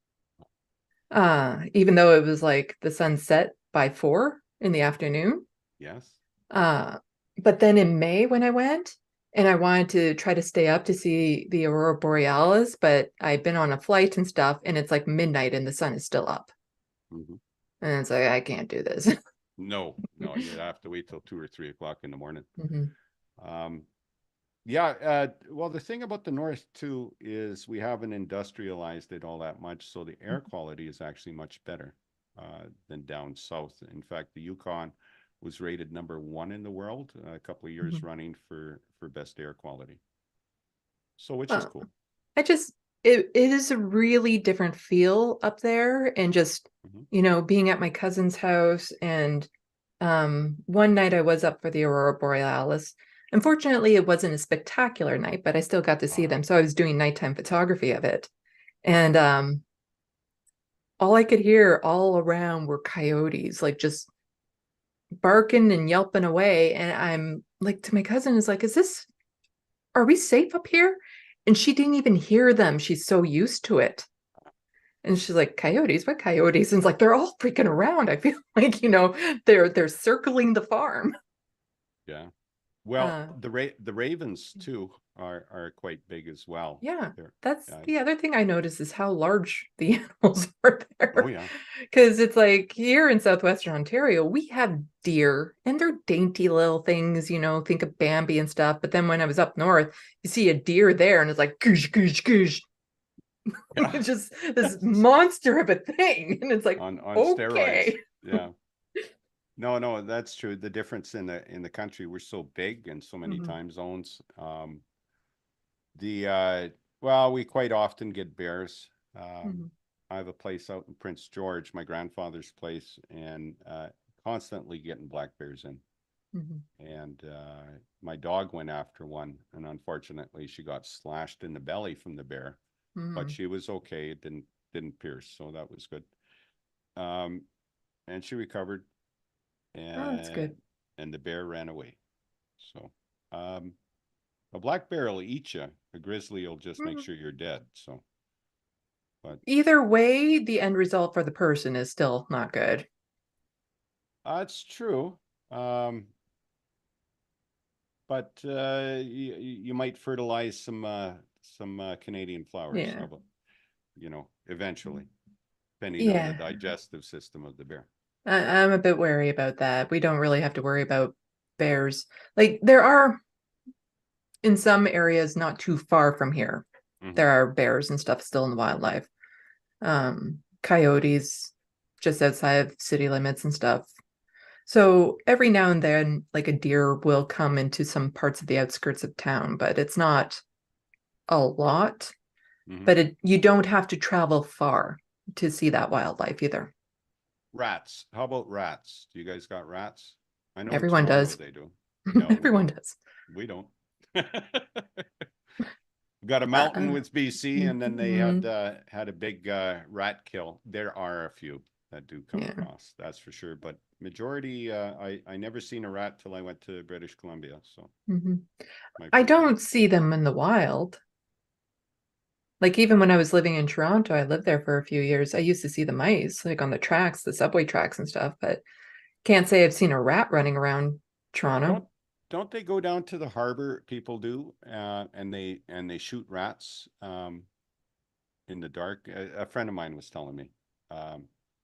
Speaker 1: Even though it was like the sun set by 4 in the afternoon.
Speaker 2: yes.
Speaker 1: But then in May when I went and I wanted to try to stay up to see the aurora borealis, but I'd been on a flight and stuff and it's like midnight and the sun is still up. And it's like, I can't do this.
Speaker 2: No, you'd have to wait till 2 or 3 o'clock in the morning.
Speaker 1: Yeah,
Speaker 2: well, the thing about the north too is we haven't industrialized it all that much, so the air quality is actually much better than down south. In fact, the Yukon was rated #1 in the world a couple of years running for best air quality. So which is cool.
Speaker 1: It is a really different feel up there, and just being at my cousin's house. And one night I was up for the aurora borealis. Unfortunately, it wasn't a spectacular night, but I still got to see them. So I was doing nighttime photography of it. And all I could hear all around were coyotes, like just barking and yelping away. And I'm like to my cousin, is like, are we safe up here? And she didn't even hear them. She's so used to it. And she's like, coyotes? What coyotes? And it's like, they're all freaking around. I feel like, they're circling the farm.
Speaker 2: Yeah. Well, the ravens too are quite big as well.
Speaker 1: Yeah, that's the other thing I noticed is how large the animals are there.
Speaker 2: Oh yeah.
Speaker 1: Because it's like here in southwestern Ontario, we have deer and they're dainty little things, think of Bambi and stuff. But then when I was up north, you see a deer there and it's like goosh, goosh, goosh. Yeah. It's just this monster of a thing. And it's like
Speaker 2: on
Speaker 1: okay.
Speaker 2: Steroids. Yeah. No, that's true. The difference in the country, we're so big and so many time zones. Well, we quite often get bears. I have a place out in Prince George, my grandfather's place, and constantly getting black bears in. And my dog went after one, and unfortunately, she got slashed in the belly from the bear, but she was okay. It didn't pierce, so that was good. And she recovered. And
Speaker 1: that's good.
Speaker 2: And the bear ran away. So a black bear will eat you. A grizzly will just make sure you're dead. So but
Speaker 1: either way, the end result for the person is still not good.
Speaker 2: That's true. But you might fertilize some Canadian flowers.
Speaker 1: Yeah.
Speaker 2: Eventually, depending on the digestive system of the bear.
Speaker 1: I'm a bit wary about that. We don't really have to worry about bears. Like there are in some areas not too far from here. There are bears and stuff still in the wildlife. Coyotes just outside of city limits and stuff. So every now and then, like a deer will come into some parts of the outskirts of town, but it's not a lot. But you don't have to travel far to see that wildlife either.
Speaker 2: Rats. How about rats? Do you guys got rats? I know
Speaker 1: everyone does.
Speaker 2: They do.
Speaker 1: No, everyone does.
Speaker 2: We don't. Got a mountain with BC, and then they had a big rat kill. There are a few that do come across, that's for sure. But majority, I never seen a rat till I went to British Columbia. So
Speaker 1: I don't see them in the wild. Like even when I was living in Toronto, I lived there for a few years. I used to see the mice like on the tracks, the subway tracks and stuff, but can't say I've seen a rat running around Toronto.
Speaker 2: Don't they go down to the harbor? People do, and they shoot rats in the dark. A friend of mine was telling me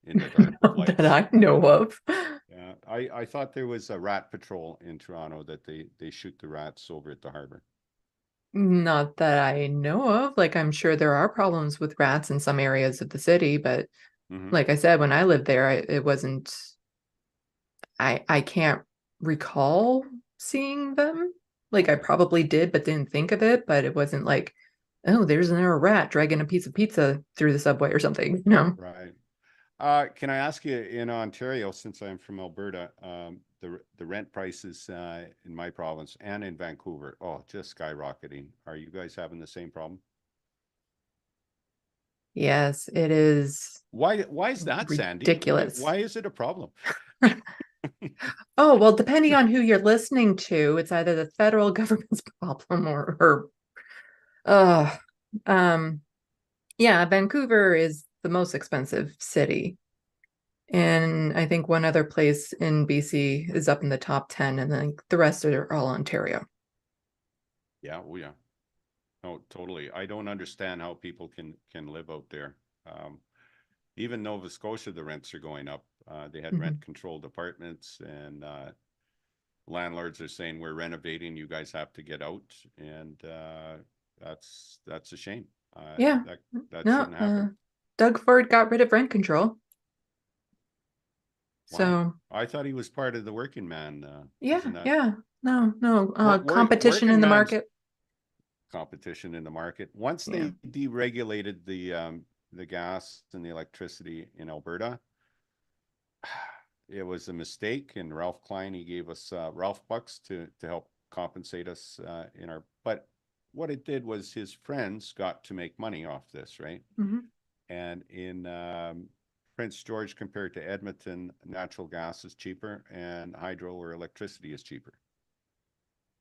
Speaker 2: in the dark.
Speaker 1: That I know of.
Speaker 2: Yeah, I thought there was a rat patrol in Toronto that they shoot the rats over at the harbor.
Speaker 1: Not that I know of. Like, I'm sure there are problems with rats in some areas of the city, but
Speaker 2: Mhm.
Speaker 1: like I said, when I lived there, it wasn't, I can't recall seeing them. Like, I
Speaker 2: Okay.
Speaker 1: probably did, but didn't think of it, but it wasn't like, oh, there's a rat dragging a piece of pizza through the subway or something,
Speaker 2: Right. Can I ask you, in Ontario, since I'm from Alberta, the rent prices in my province and in Vancouver, oh, just skyrocketing. Are you guys having the same problem?
Speaker 1: Yes, it is
Speaker 2: Why is that, Sandy?
Speaker 1: ridiculous.
Speaker 2: Why is it a problem?
Speaker 1: Oh, well, depending on who you're listening to, it's either the federal government's problem or uh um yeah, Vancouver is the most expensive city. And I think one other place in BC is up in the top 10, and then the rest are all Ontario.
Speaker 2: Yeah, oh yeah. No, totally. I don't understand how people can live out there. Um, Even Nova Scotia, the rents are going up. They had
Speaker 1: Mhm.
Speaker 2: rent controlled apartments, and landlords are saying we're renovating, you guys have to get out, and that's a shame.
Speaker 1: Yeah.
Speaker 2: That
Speaker 1: No,
Speaker 2: shouldn't happen.
Speaker 1: Doug Ford got rid of rent control.
Speaker 2: Why?
Speaker 1: So
Speaker 2: I thought he was part of the working man.
Speaker 1: yeah,
Speaker 2: Isn't that
Speaker 1: yeah. No, competition
Speaker 2: working
Speaker 1: in the
Speaker 2: man's
Speaker 1: market.
Speaker 2: competition in the market? Once
Speaker 1: Yeah.
Speaker 2: they deregulated the gas and the electricity in Alberta, it was a mistake. And Ralph Klein, he gave us Ralph bucks to help compensate us in our. But what it did was his friends got to make money off this, right?
Speaker 1: Mhm.
Speaker 2: And in Prince George, compared to Edmonton, natural gas is cheaper, and hydro or electricity is cheaper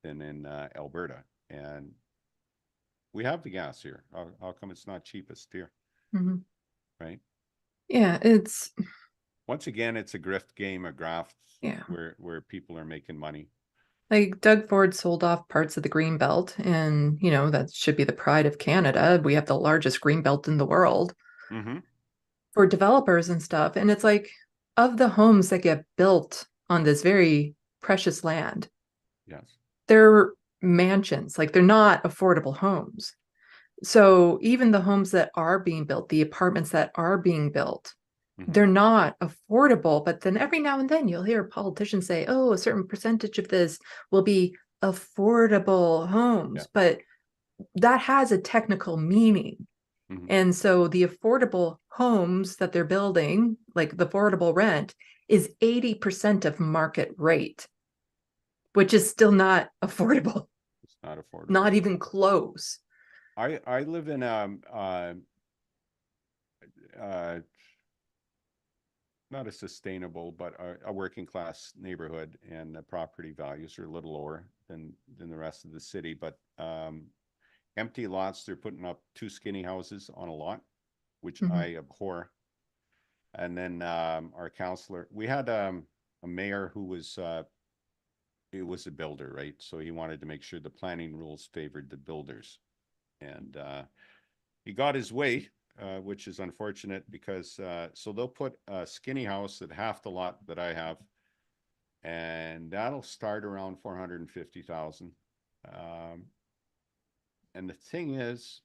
Speaker 2: than in Alberta. And we have the gas here. How come it's not cheapest here,
Speaker 1: Mhm.
Speaker 2: right?
Speaker 1: Yeah, it's
Speaker 2: Once again, it's a grift game, a graft
Speaker 1: yeah.
Speaker 2: where people are making money.
Speaker 1: Like Doug Ford sold off parts of the green belt, and that should be the pride of Canada. We have the largest green belt in the world
Speaker 2: Mm-hmm.
Speaker 1: for developers and stuff. And it's like, of the homes that get built on this very precious land,
Speaker 2: Yes.
Speaker 1: they're mansions, like they're not affordable homes. So even the homes that are being built, the apartments that are being built,
Speaker 2: Mm-hmm.
Speaker 1: they're not affordable. But then every now and then you'll hear a politician say, oh, a certain percentage of this will be affordable
Speaker 2: Yeah.
Speaker 1: homes. But that has a technical meaning.
Speaker 2: Mm-hmm.
Speaker 1: And so the affordable homes that they're building, like the affordable rent, is 80% of market rate, which is still not affordable,
Speaker 2: It's not affordable.
Speaker 1: not even close.
Speaker 2: I live in uh, not a sustainable, but a working class neighborhood, and the property values are a little lower than the rest of the city. But empty lots, they're putting up two skinny houses on a lot, which
Speaker 1: Mhm.
Speaker 2: I abhor. And then our councillor, we had a mayor who was it was a builder, right? So he wanted to make sure the planning rules favored the builders, and he got his way, which is unfortunate because so they'll put a skinny house at half the lot that I have, and that'll start around 450,000. And the thing is,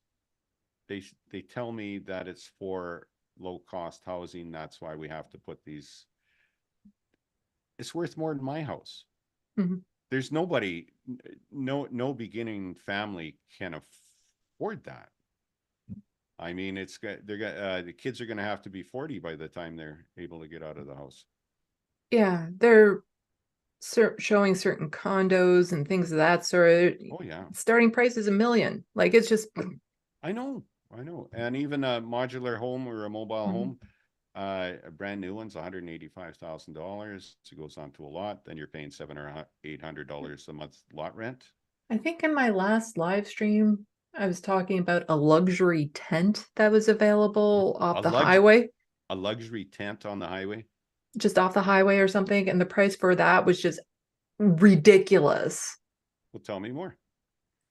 Speaker 2: they tell me that it's for low cost housing. That's why we have to put these. It's worth more than my house.
Speaker 1: Mhm.
Speaker 2: There's nobody, no beginning family can afford that. I mean, the kids are going to have to be 40 by the time they're able to get out of the house.
Speaker 1: Yeah, they're showing certain condos and things of that sort.
Speaker 2: Oh yeah,
Speaker 1: Starting price is $1 million. Like it's just
Speaker 2: I know, I know. And even a modular home or a mobile
Speaker 1: Mhm.
Speaker 2: home, a brand new one's $185,000. It goes onto a lot, then you're paying $700 or $800 a month lot rent.
Speaker 1: I think in my last live stream, I was talking about a luxury tent that was available
Speaker 2: A
Speaker 1: off the
Speaker 2: lux
Speaker 1: highway,
Speaker 2: a luxury tent on the highway.
Speaker 1: just off the highway or something. And the price for that was just ridiculous.
Speaker 2: Well, tell me more.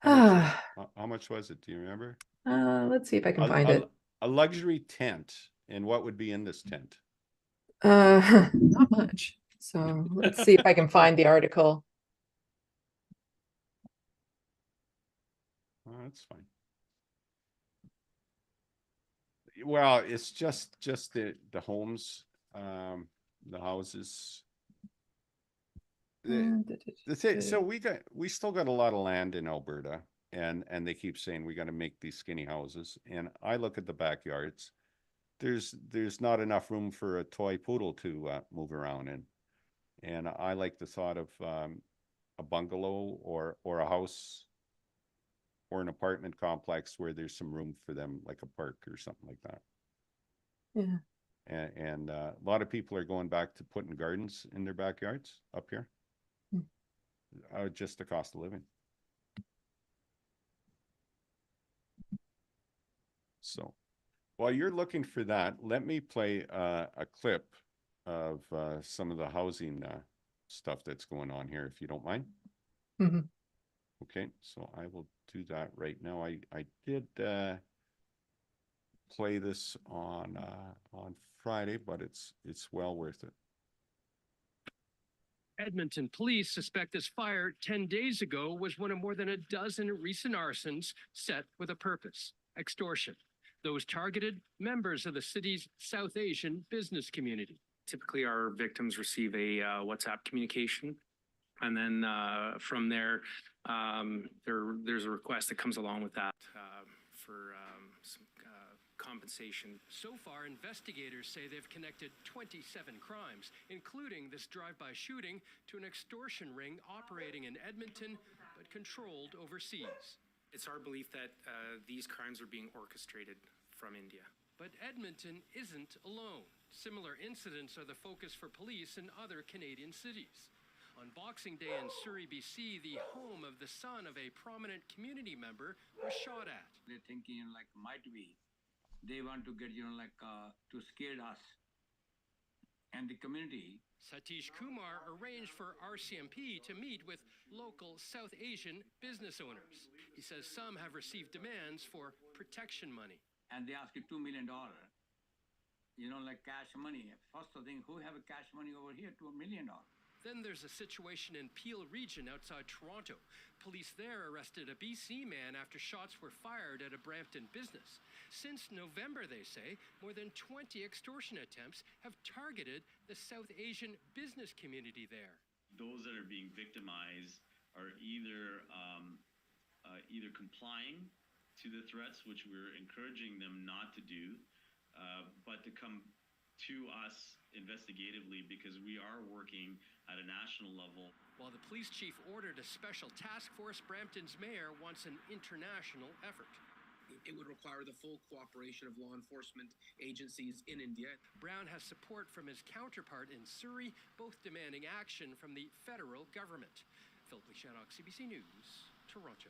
Speaker 1: Uh,
Speaker 2: How much was it? Do you remember?
Speaker 1: let's see if I can
Speaker 2: A,
Speaker 1: find
Speaker 2: a,
Speaker 1: it.
Speaker 2: a luxury tent, and what would be in this tent?
Speaker 1: Not much. So let's see if I can find the article.
Speaker 2: that's fine. Well, it's just the homes, the houses. The thing, so we still got a lot of land in Alberta, and they keep saying we got to make these skinny houses. And I look at the backyards. There's not enough room for a toy poodle to move around in. And I like the thought of a bungalow or a house or an apartment complex where there's some room for them, like a park or something like that.
Speaker 1: Yeah.
Speaker 2: And a lot of people are going back to putting gardens in their backyards up here. Just the cost of living. So while you're looking for that, let me play a clip of some of the housing stuff that's going on here, if you don't mind.
Speaker 1: Mm-hmm.
Speaker 2: Okay, so I will do that right now. I did play this on Friday, but it's well worth it.
Speaker 4: Edmonton police suspect this fire 10 days ago was one of more than a dozen recent arsons set with a purpose: extortion. Those targeted members of the city's South Asian business community.
Speaker 5: Typically, our victims receive a WhatsApp communication, and then from there, there's a request that comes along with that for some compensation.
Speaker 4: So far, investigators say they've connected 27 crimes, including this drive-by shooting, to an extortion ring operating in Edmonton but controlled overseas.
Speaker 5: It's our belief that these crimes are being orchestrated from India.
Speaker 4: But Edmonton isn't alone. Similar incidents are the focus for police in other Canadian cities. On Boxing Day in Surrey, BC, the home of the son of a prominent community member was shot at.
Speaker 6: They're thinking, like, might be they want to get, to scare us and the community.
Speaker 4: Satish Kumar arranged for RCMP to meet with local South Asian business owners. He says some have received demands for protection money.
Speaker 6: And they ask you $2 million, cash money. First thing, who have a cash money over here? $2 million.
Speaker 4: Then there's a situation in Peel region outside Toronto. Police there arrested a BC man after shots were fired at a Brampton business. Since November, they say, more than 20 extortion attempts have targeted the South Asian business community there.
Speaker 7: Those that are being victimized are either complying to the threats, which we're encouraging them not to do, but to come to us investigatively, because we are working at a national level.
Speaker 4: While the police chief ordered a special task force, Brampton's mayor wants an international effort.
Speaker 8: It would require the full cooperation of law enforcement agencies in India.
Speaker 4: Brown has support from his counterpart in Surrey, both demanding action from the federal government. Philip Shannock, CBC News, Toronto.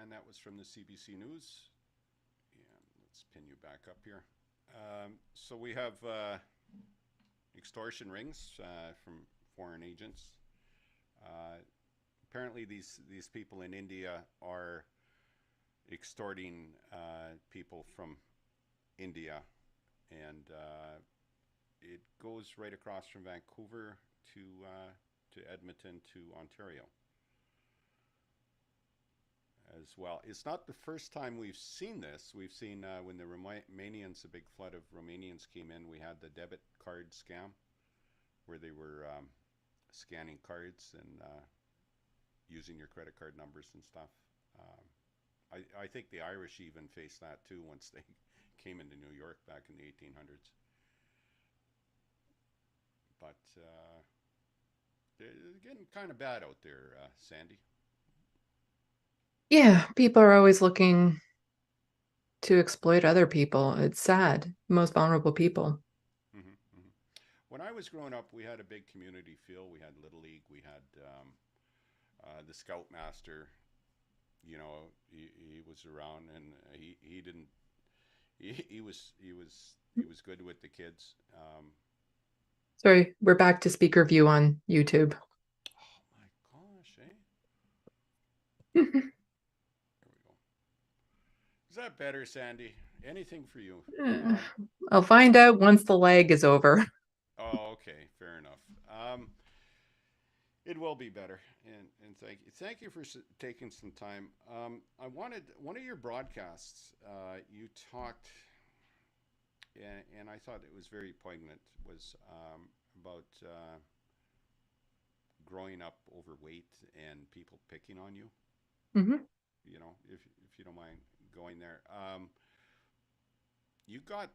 Speaker 2: And that was from the CBC News. And let's pin you back up here. So we have extortion rings from foreign agents. Apparently these people in India are extorting people from India, and it goes right across from Vancouver to Edmonton to Ontario as well. It's not the first time we've seen this. We've seen when the Romanians, a big flood of Romanians came in, we had the debit card scam where they were scanning cards and using your credit card numbers and stuff. I think the Irish even faced that too once they came into New York back in the 1800s. But they're getting kind of bad out there, Sandee.
Speaker 1: Yeah, people are always looking to exploit other people. It's sad. Most vulnerable people.
Speaker 2: Mm-hmm, mm-hmm. When I was growing up, we had a big community feel. We had Little League. We had the Scoutmaster. You know, he was around, and he was good with the kids.
Speaker 1: Sorry, we're back to speaker view on YouTube.
Speaker 2: Oh my gosh, eh?
Speaker 1: Yeah,
Speaker 2: There we go. Is that better, Sandee? Anything for you?
Speaker 1: I'll find out once the lag is over.
Speaker 2: Oh, okay, fair enough. It will be better, and thank you for taking some time. I wanted one of your broadcasts. You talked, and I thought it was very poignant. Was about growing up overweight and people picking on you.
Speaker 1: Mm-hmm.
Speaker 2: You know, if you don't mind going there, you got.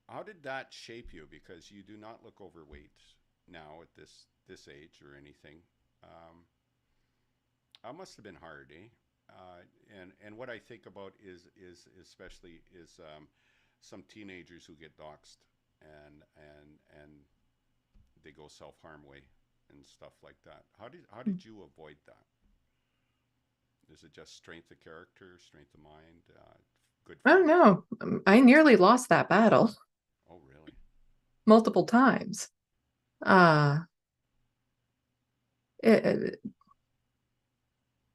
Speaker 2: How did that shape you? Because you do not look overweight now at this age or anything. That must have been hard, eh? And what I think about is especially is some teenagers who get doxxed and they go self-harm way and stuff like that. How did you avoid that? Is it just strength of character, strength of mind, good?
Speaker 1: I don't know. I nearly lost that battle.
Speaker 2: Oh, really?
Speaker 1: Multiple times. Part of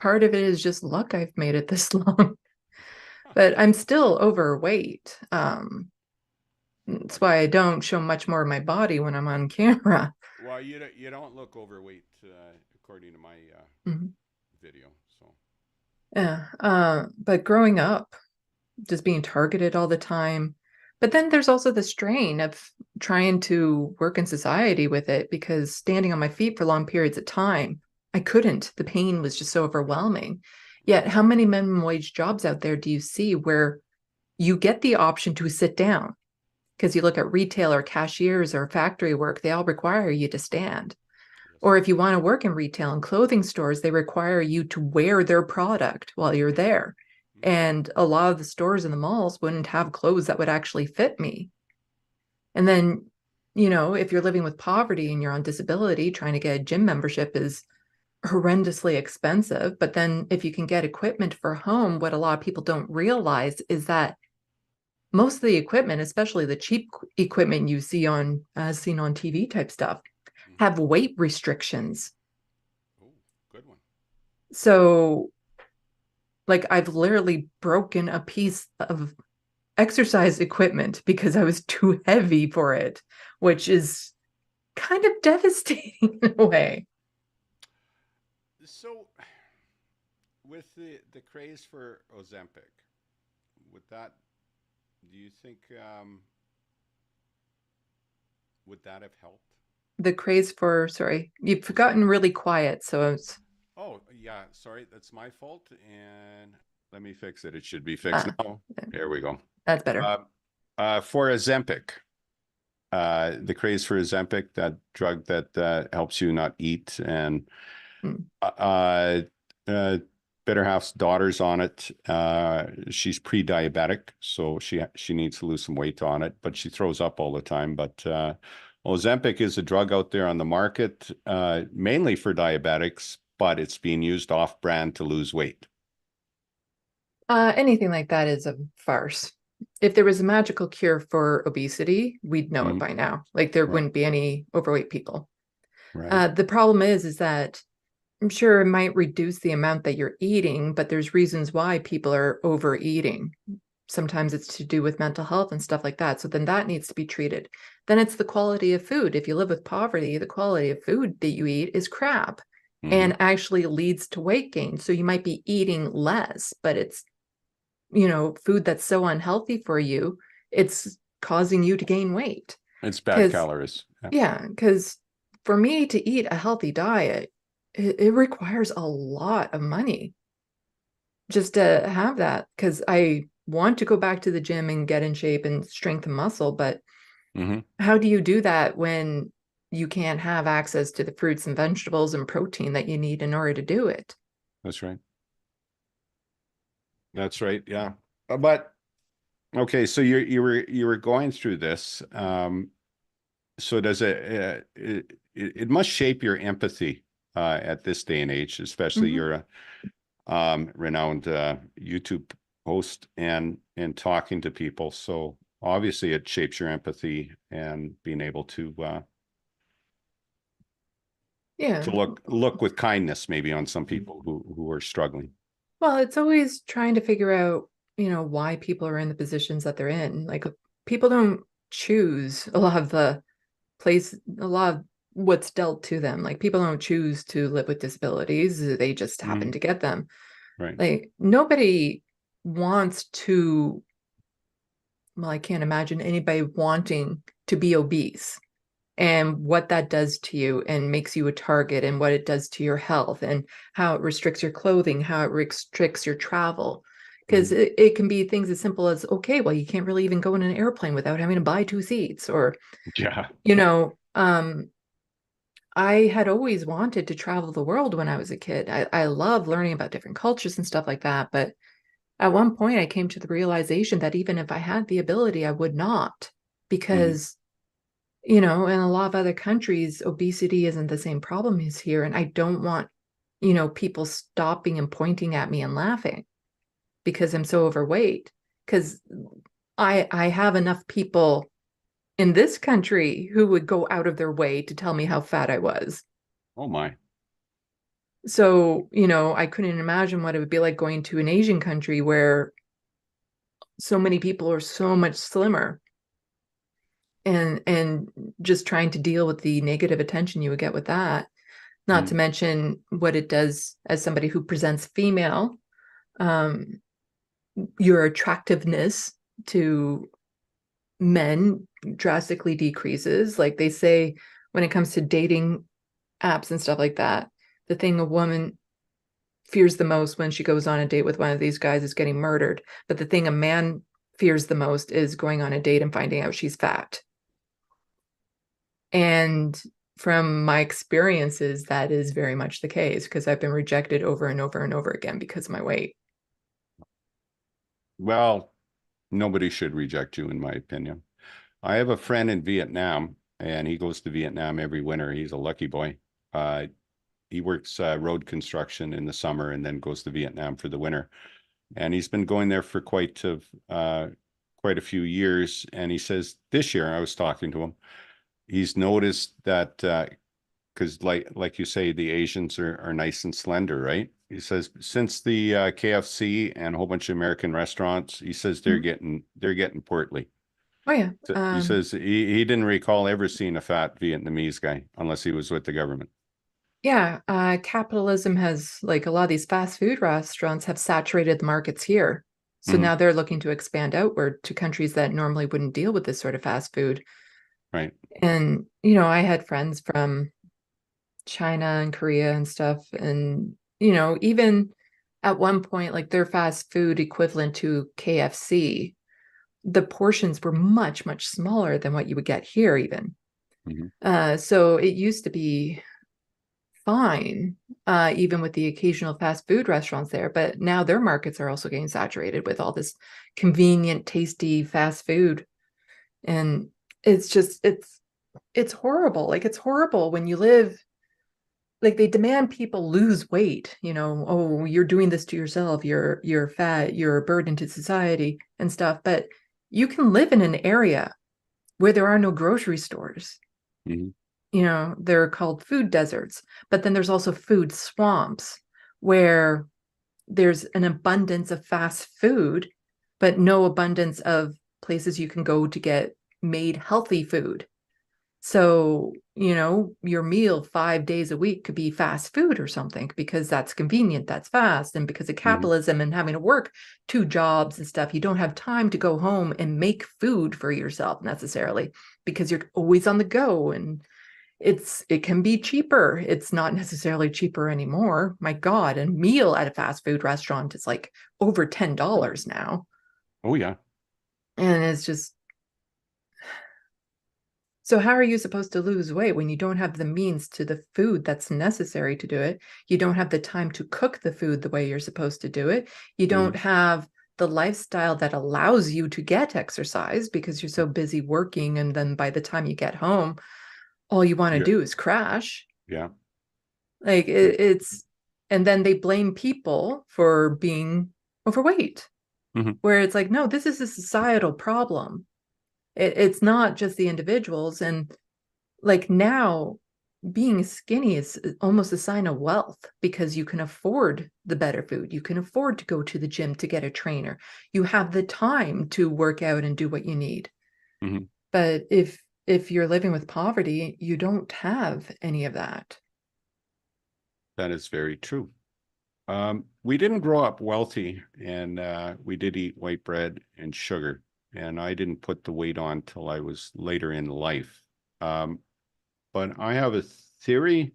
Speaker 1: it is just luck I've made it this long, but I'm still overweight. That's why I don't show much more of my body when I'm on camera.
Speaker 2: Well, you don't look overweight according to my video. So
Speaker 1: Yeah. But growing up, just being targeted all the time. But then there's also the strain of trying to work in society with it, because standing on my feet for long periods of time, I couldn't. The pain was just so overwhelming. Yet, how many minimum wage jobs out there do you see where you get the option to sit down? Because you look at retail or cashiers or factory work, they all require you to stand. Or if you want to work in retail and clothing stores, they require you to wear their product while you're there. And a lot of the stores in the malls wouldn't have clothes that would actually fit me. And then, you know, if you're living with poverty and you're on disability, trying to get a gym membership is horrendously expensive. But then if you can get equipment for home, what a lot of people don't realize is that most of the equipment, especially the cheap equipment you see on seen on TV type stuff, have weight restrictions.
Speaker 2: Oh, good one.
Speaker 1: So like I've literally broken a piece of exercise equipment because I was too heavy for it, which is kind of devastating in a way.
Speaker 2: So, with the craze for Ozempic, do you think would that have helped?
Speaker 1: The craze for, sorry, you've gotten really quiet, so it's.
Speaker 2: Oh, yeah, sorry, that's my fault. And let me fix it. It should be fixed now. There we go.
Speaker 1: That's better.
Speaker 2: For Ozempic, the craze for Ozempic, that drug that helps you not eat, and better half's daughter's on it. She's pre-diabetic, so she needs to lose some weight on it, but she throws up all the time. But Ozempic is a drug out there on the market, mainly for diabetics, but it's being used off-brand to lose weight.
Speaker 1: Anything like that is a farce. If there was a magical cure for obesity, we'd know it by now. Like there wouldn't be any overweight people.
Speaker 2: Right.
Speaker 1: The problem is that I'm sure it might reduce the amount that you're eating, but there's reasons why people are overeating. Sometimes it's to do with mental health and stuff like that. So then that needs to be treated. Then it's the quality of food. If you live with poverty, the quality of food that you eat is crap and actually leads to weight gain. So you might be eating less, but it's, you know, food that's so unhealthy for you, it's causing you to gain weight.
Speaker 2: It's bad calories.
Speaker 1: Yeah, because for me to eat a healthy diet, it requires a lot of money just to have that, because I want to go back to the gym and get in shape and strengthen muscle, but how do you do that when you can't have access to the fruits and vegetables and protein that you need in order to do it?
Speaker 2: That's right. That's right. Yeah. But okay, so you were going through this. So does it must shape your empathy at this day and age, especially you're a renowned YouTube host and talking to people. So obviously it shapes your empathy and being able to look with kindness maybe on some people who are struggling.
Speaker 1: Well, it's always trying to figure out, you know, why people are in the positions that they're in. Like people don't choose a lot of what's dealt to them. Like people don't choose to live with disabilities. They just happen to get them.
Speaker 2: Right.
Speaker 1: Like nobody wants to, well, I can't imagine anybody wanting to be obese and what that does to you and makes you a target and what it does to your health and how it restricts your clothing, how it restricts your travel. Because it can be things as simple as, okay, well, you can't really even go in an airplane without having to buy 2 seats, or,
Speaker 2: Yeah.
Speaker 1: you know, I had always wanted to travel the world when I was a kid. I love learning about different cultures and stuff like that. But at one point I came to the realization that even if I had the ability, I would not, because, you know, in a lot of other countries, obesity isn't the same problem as here. And I don't want, you know, people stopping and pointing at me and laughing because I'm so overweight. Because I have enough people in this country who would go out of their way to tell me how fat I was.
Speaker 2: Oh my.
Speaker 1: So, you know, I couldn't imagine what it would be like going to an Asian country where so many people are so much slimmer, and just trying to deal with the negative attention you would get with that. Not to mention what it does as somebody who presents female, your attractiveness to men drastically decreases. Like they say, when it comes to dating apps and stuff like that, the thing a woman fears the most when she goes on a date with one of these guys is getting murdered. But the thing a man fears the most is going on a date and finding out she's fat. And from my experiences, that is very much the case, because I've been rejected over and over and over again because of my weight.
Speaker 2: Well, nobody should reject you, in my opinion. I have a friend in Vietnam, and he goes to Vietnam every winter. He's a lucky boy. He works road construction in the summer and then goes to Vietnam for the winter. And he's been going there for quite a few years. And he says this year, I was talking to him, he's noticed that because like you say, the Asians are nice and slender, right? He says since the KFC and a whole bunch of American restaurants, he says they're getting portly.
Speaker 1: Oh yeah.
Speaker 2: He says he didn't recall ever seeing a fat Vietnamese guy unless he was with the government.
Speaker 1: Yeah, capitalism has, like, a lot of these fast food restaurants have saturated the markets here. So now they're looking to expand outward to countries that normally wouldn't deal with this sort of fast food.
Speaker 2: Right.
Speaker 1: And, you know, I had friends from China and Korea and stuff. And, you know, even at one point, like their fast food equivalent to KFC, the portions were much, much smaller than what you would get here even. So it used to be fine, even with the occasional fast food restaurants there. But now their markets are also getting saturated with all this convenient, tasty fast food. And it's just, it's horrible. Like, it's horrible when you live, like, they demand people lose weight, you know, oh, you're doing this to yourself, you're fat, you're a burden to society and stuff. But you can live in an area where there are no grocery stores. You know, they're called food deserts, but then there's also food swamps where there's an abundance of fast food, but no abundance of places you can go to get made healthy food. So, you know, your meal 5 days a week could be fast food or something, because that's convenient, that's fast. And because of capitalism and having to work 2 jobs and stuff, you don't have time to go home and make food for yourself necessarily, because you're always on the go. And it can be cheaper. It's not necessarily cheaper anymore. My God, a meal at a fast food restaurant is like over $10 now.
Speaker 2: Oh yeah.
Speaker 1: And it's just, so how are you supposed to lose weight when you don't have the means to the food that's necessary to do it? You don't have the time to cook the food the way you're supposed to do it. You don't have the lifestyle that allows you to get exercise because you're so busy working. And then by the time you get home, all you want to do is crash.
Speaker 2: Yeah.
Speaker 1: Like it's, and then they blame people for being overweight, where it's like, no, this is a societal problem. It's not just the individuals. And like now, being skinny is almost a sign of wealth, because you can afford the better food. You can afford to go to the gym to get a trainer. You have the time to work out and do what you need. But if if you're living with poverty, you don't have any of that.
Speaker 2: That is very true. We didn't grow up wealthy, and we did eat white bread and sugar, and I didn't put the weight on till I was later in life. But I have a theory.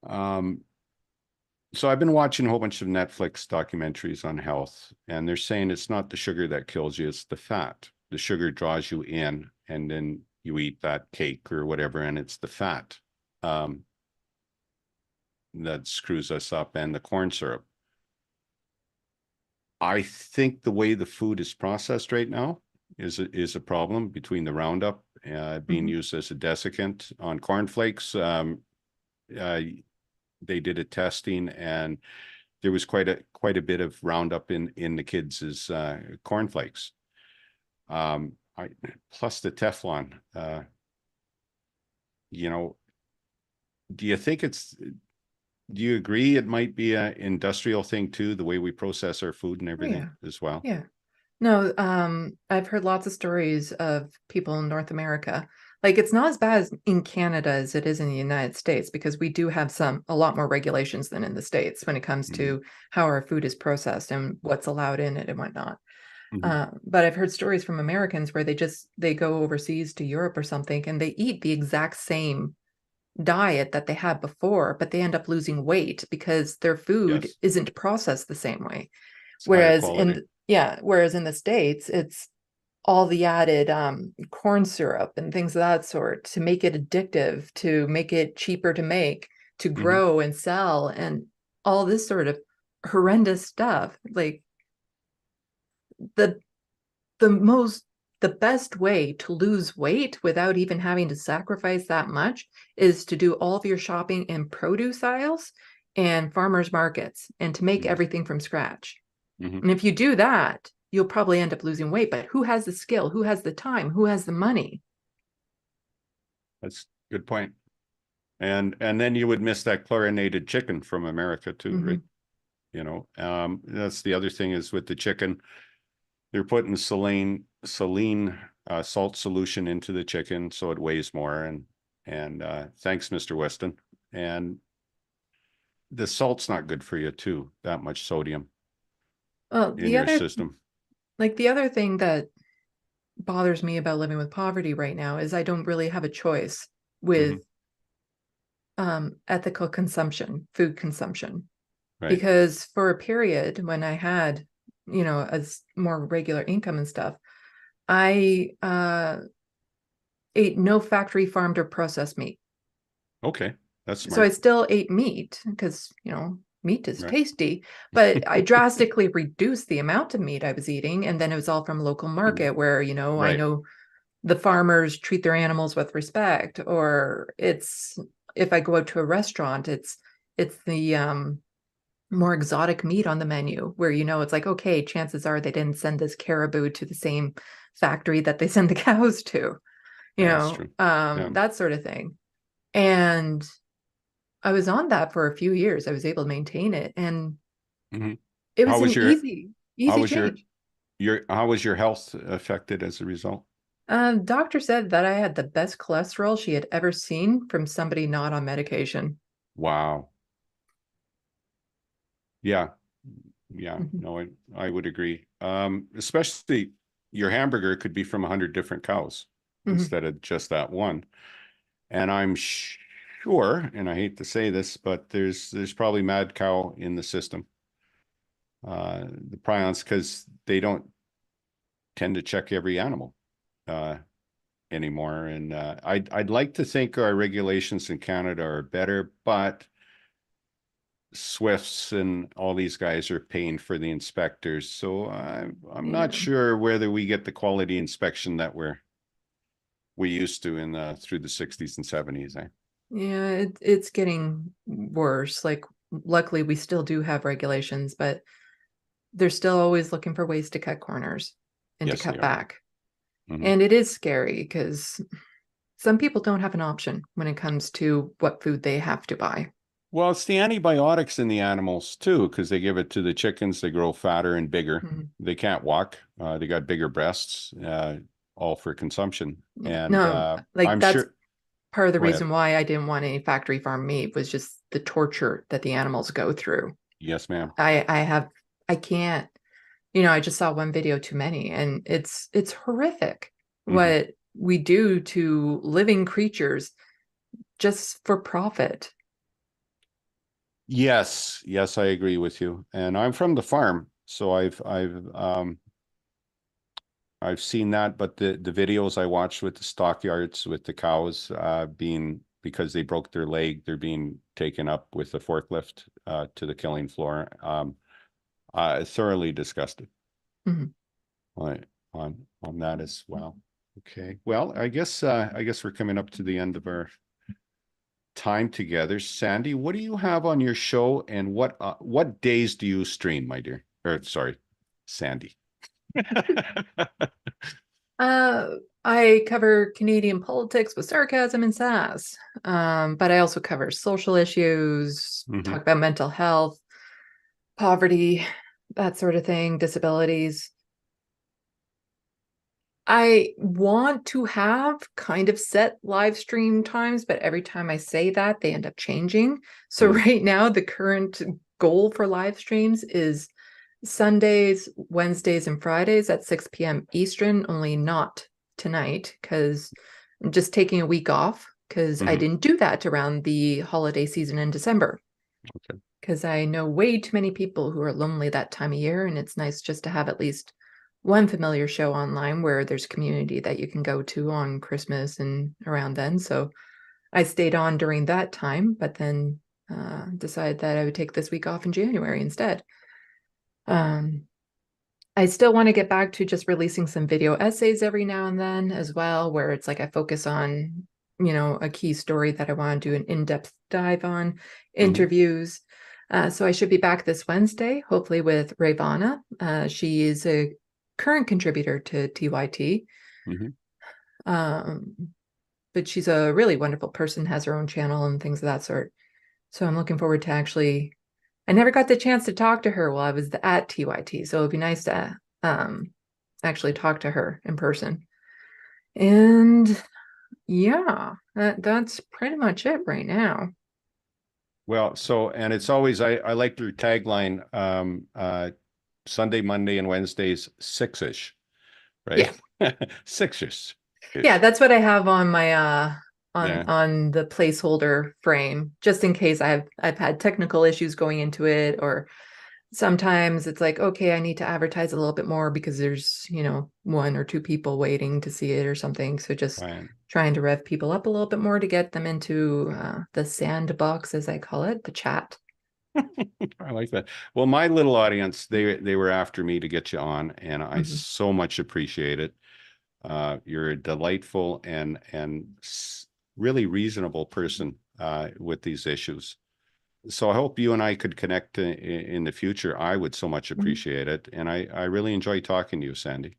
Speaker 2: So I've been watching a whole bunch of Netflix documentaries on health, and they're saying it's not the sugar that kills you, it's the fat. The sugar draws you in, and then you eat that cake or whatever, and it's the fat that screws us up, and the corn syrup. I think the way the food is processed right now is a problem between the Roundup being used as a desiccant on cornflakes. They did a testing, and there was quite a bit of Roundup in the kids' cornflakes. Plus the Teflon. You know, do you think do you agree it might be an industrial thing too, the way we process our food and everything as well?
Speaker 1: Yeah. No, I've heard lots of stories of people in North America. Like, it's not as bad as in Canada as it is in the United States, because we do have a lot more regulations than in the States when it comes to how our food is processed and what's allowed in it and whatnot. But I've heard stories from Americans where they go overseas to Europe or something, and they eat the exact same diet that they had before, but they end up losing weight because their food isn't processed the same way. Whereas in the States, it's all the added corn syrup and things of that sort to make it addictive, to make it cheaper to make, to grow and sell, and all this sort of horrendous stuff. Like, the best way to lose weight without even having to sacrifice that much is to do all of your shopping in produce aisles and farmers markets, and to make everything from scratch. And if you do that, you'll probably end up losing weight. But who has the skill? Who has the time? Who has the money?
Speaker 2: That's a good point. And then you would miss that chlorinated chicken from America too, right? You know, that's the other thing is with the chicken, they're putting saline salt solution into the chicken so it weighs more. And thanks, Mr. Weston. And the salt's not good for you too, that much sodium in your system.
Speaker 1: Like, the other thing that bothers me about living with poverty right now is I don't really have a choice with ethical consumption, food consumption. Right. Because for a period when I had, a more regular income and stuff, I ate no factory farmed or processed meat.
Speaker 2: Okay, that's smart.
Speaker 1: So I still ate meat because, meat is tasty, but I drastically reduced the amount of meat I was eating. And then it was all from local market where, I know the farmers treat their animals with respect, or if I go out to a restaurant, it's the more exotic meat on the menu where, it's like, okay, chances are they didn't send this caribou to the same factory that they send the cows to, that sort of thing. And I was on that for a few years. I was able to maintain it, and it was easy change.
Speaker 2: How was your health affected as a result?
Speaker 1: Doctor said that I had the best cholesterol she had ever seen from somebody not on medication.
Speaker 2: Wow. Yeah. No, I would agree. Especially your hamburger could be from 100 different cows instead of just that one. And I'm sure, and I hate to say this, but there's probably mad cow in the system. The prions, because they don't tend to check every animal anymore. And I'd like to think our regulations in Canada are better, but Swifts and all these guys are paying for the inspectors. So I'm not sure whether we get the quality inspection that we used to through the 60s and 70s.
Speaker 1: Yeah, it's getting worse. Like, luckily we still do have regulations, but they're still always looking for ways to cut corners and to cut back. And it is scary because some people don't have an option when it comes to what food they have to buy.
Speaker 2: Well, it's the antibiotics in the animals too, because they give it to the chickens. They grow fatter and bigger. They can't walk. They got bigger breasts. all for consumption. And
Speaker 1: No, like
Speaker 2: I'm
Speaker 1: that's
Speaker 2: sure.
Speaker 1: part of the
Speaker 2: Go ahead.
Speaker 1: reason why I didn't want any factory farm meat was just the torture that the animals go through.
Speaker 2: Yes, ma'am.
Speaker 1: I can't, I just saw one video too many, and it's horrific what we do to living creatures just for profit.
Speaker 2: Yes, I agree with you. And I'm from the farm, so I've seen that, but the videos I watched with the stockyards with the cows being, because they broke their leg, they're being taken up with a forklift to the killing floor. Thoroughly disgusted. On that as well. Okay. Well, I guess we're coming up to the end of our time together. Sandee, what do you have on your show, and what days do you stream, my dear? Or sorry, Sandee.
Speaker 1: I cover Canadian politics with sarcasm and sass, but I also cover social issues, talk about mental health, poverty, that sort of thing, disabilities. I want to have kind of set live stream times, but every time I say that, they end up changing. So right now, the current goal for live streams is Sundays, Wednesdays, and Fridays at 6 p.m. Eastern, only not tonight because I'm just taking a week off because I didn't do that around the holiday season in December.
Speaker 2: Okay.
Speaker 1: Because I know way too many people who are lonely that time of year, and it's nice just to have at least one familiar show online where there's community that you can go to on Christmas and around then. So I stayed on during that time, but then decided that I would take this week off in January instead. I still want to get back to just releasing some video essays every now and then as well, where it's like I focus on, a key story that I want to do an in-depth dive on, interviews. So I should be back this Wednesday, hopefully with Ravana. She is a current contributor to TYT. But she's a really wonderful person, has her own channel and things of that sort. So I'm looking forward to I never got the chance to talk to her while I was at TYT. So it'd be nice to actually talk to her in person. And yeah, that's pretty much it right now.
Speaker 2: Well, and it's always, I like your tagline, Sunday, Monday, and Wednesdays, 6-ish, right? Yeah. 6-ish.
Speaker 1: Yeah, that's what I have on my on the placeholder frame, just in case I've had technical issues going into it, or sometimes it's like, okay, I need to advertise a little bit more because there's, one or two people waiting to see it or something. So just trying to rev people up a little bit more to get them into the sandbox, as I call it, the chat.
Speaker 2: I like that. Well, my little audience, they were after me to get you on, and I so much appreciate it. You're a delightful and really reasonable person with these issues. So I hope you and I could connect in the future. I would so much appreciate it. And I really enjoy talking to you, Sandee.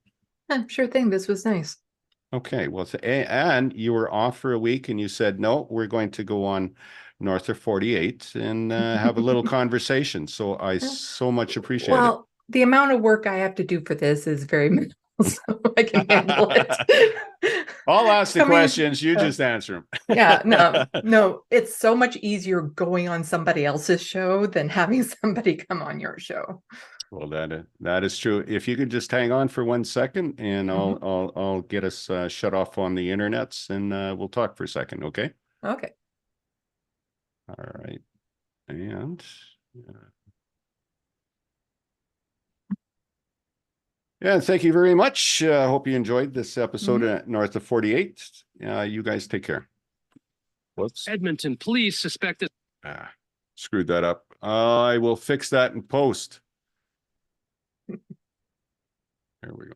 Speaker 1: Sure thing. This was nice.
Speaker 2: Okay. Well, and you were off for a week and you said, no, we're going to go on North of 48 and have a little conversation. So I so much appreciate it.
Speaker 1: Well, the amount of work I have to do for this is very minimal, so I can handle it.
Speaker 2: I'll ask the questions, you just answer them.
Speaker 1: Yeah, no, it's so much easier going on somebody else's show than having somebody come on your show.
Speaker 2: Well, that is true. If you could just hang on for 1 second, and I'll get us shut off on the internets, and we'll talk for a second, okay?
Speaker 1: Okay.
Speaker 2: All right. And yeah, thank you very much. I hope you enjoyed this episode at North of 48. You guys take care. Whoops.
Speaker 4: Edmonton police suspected.
Speaker 2: Screwed that up. I will fix that in post. There we go.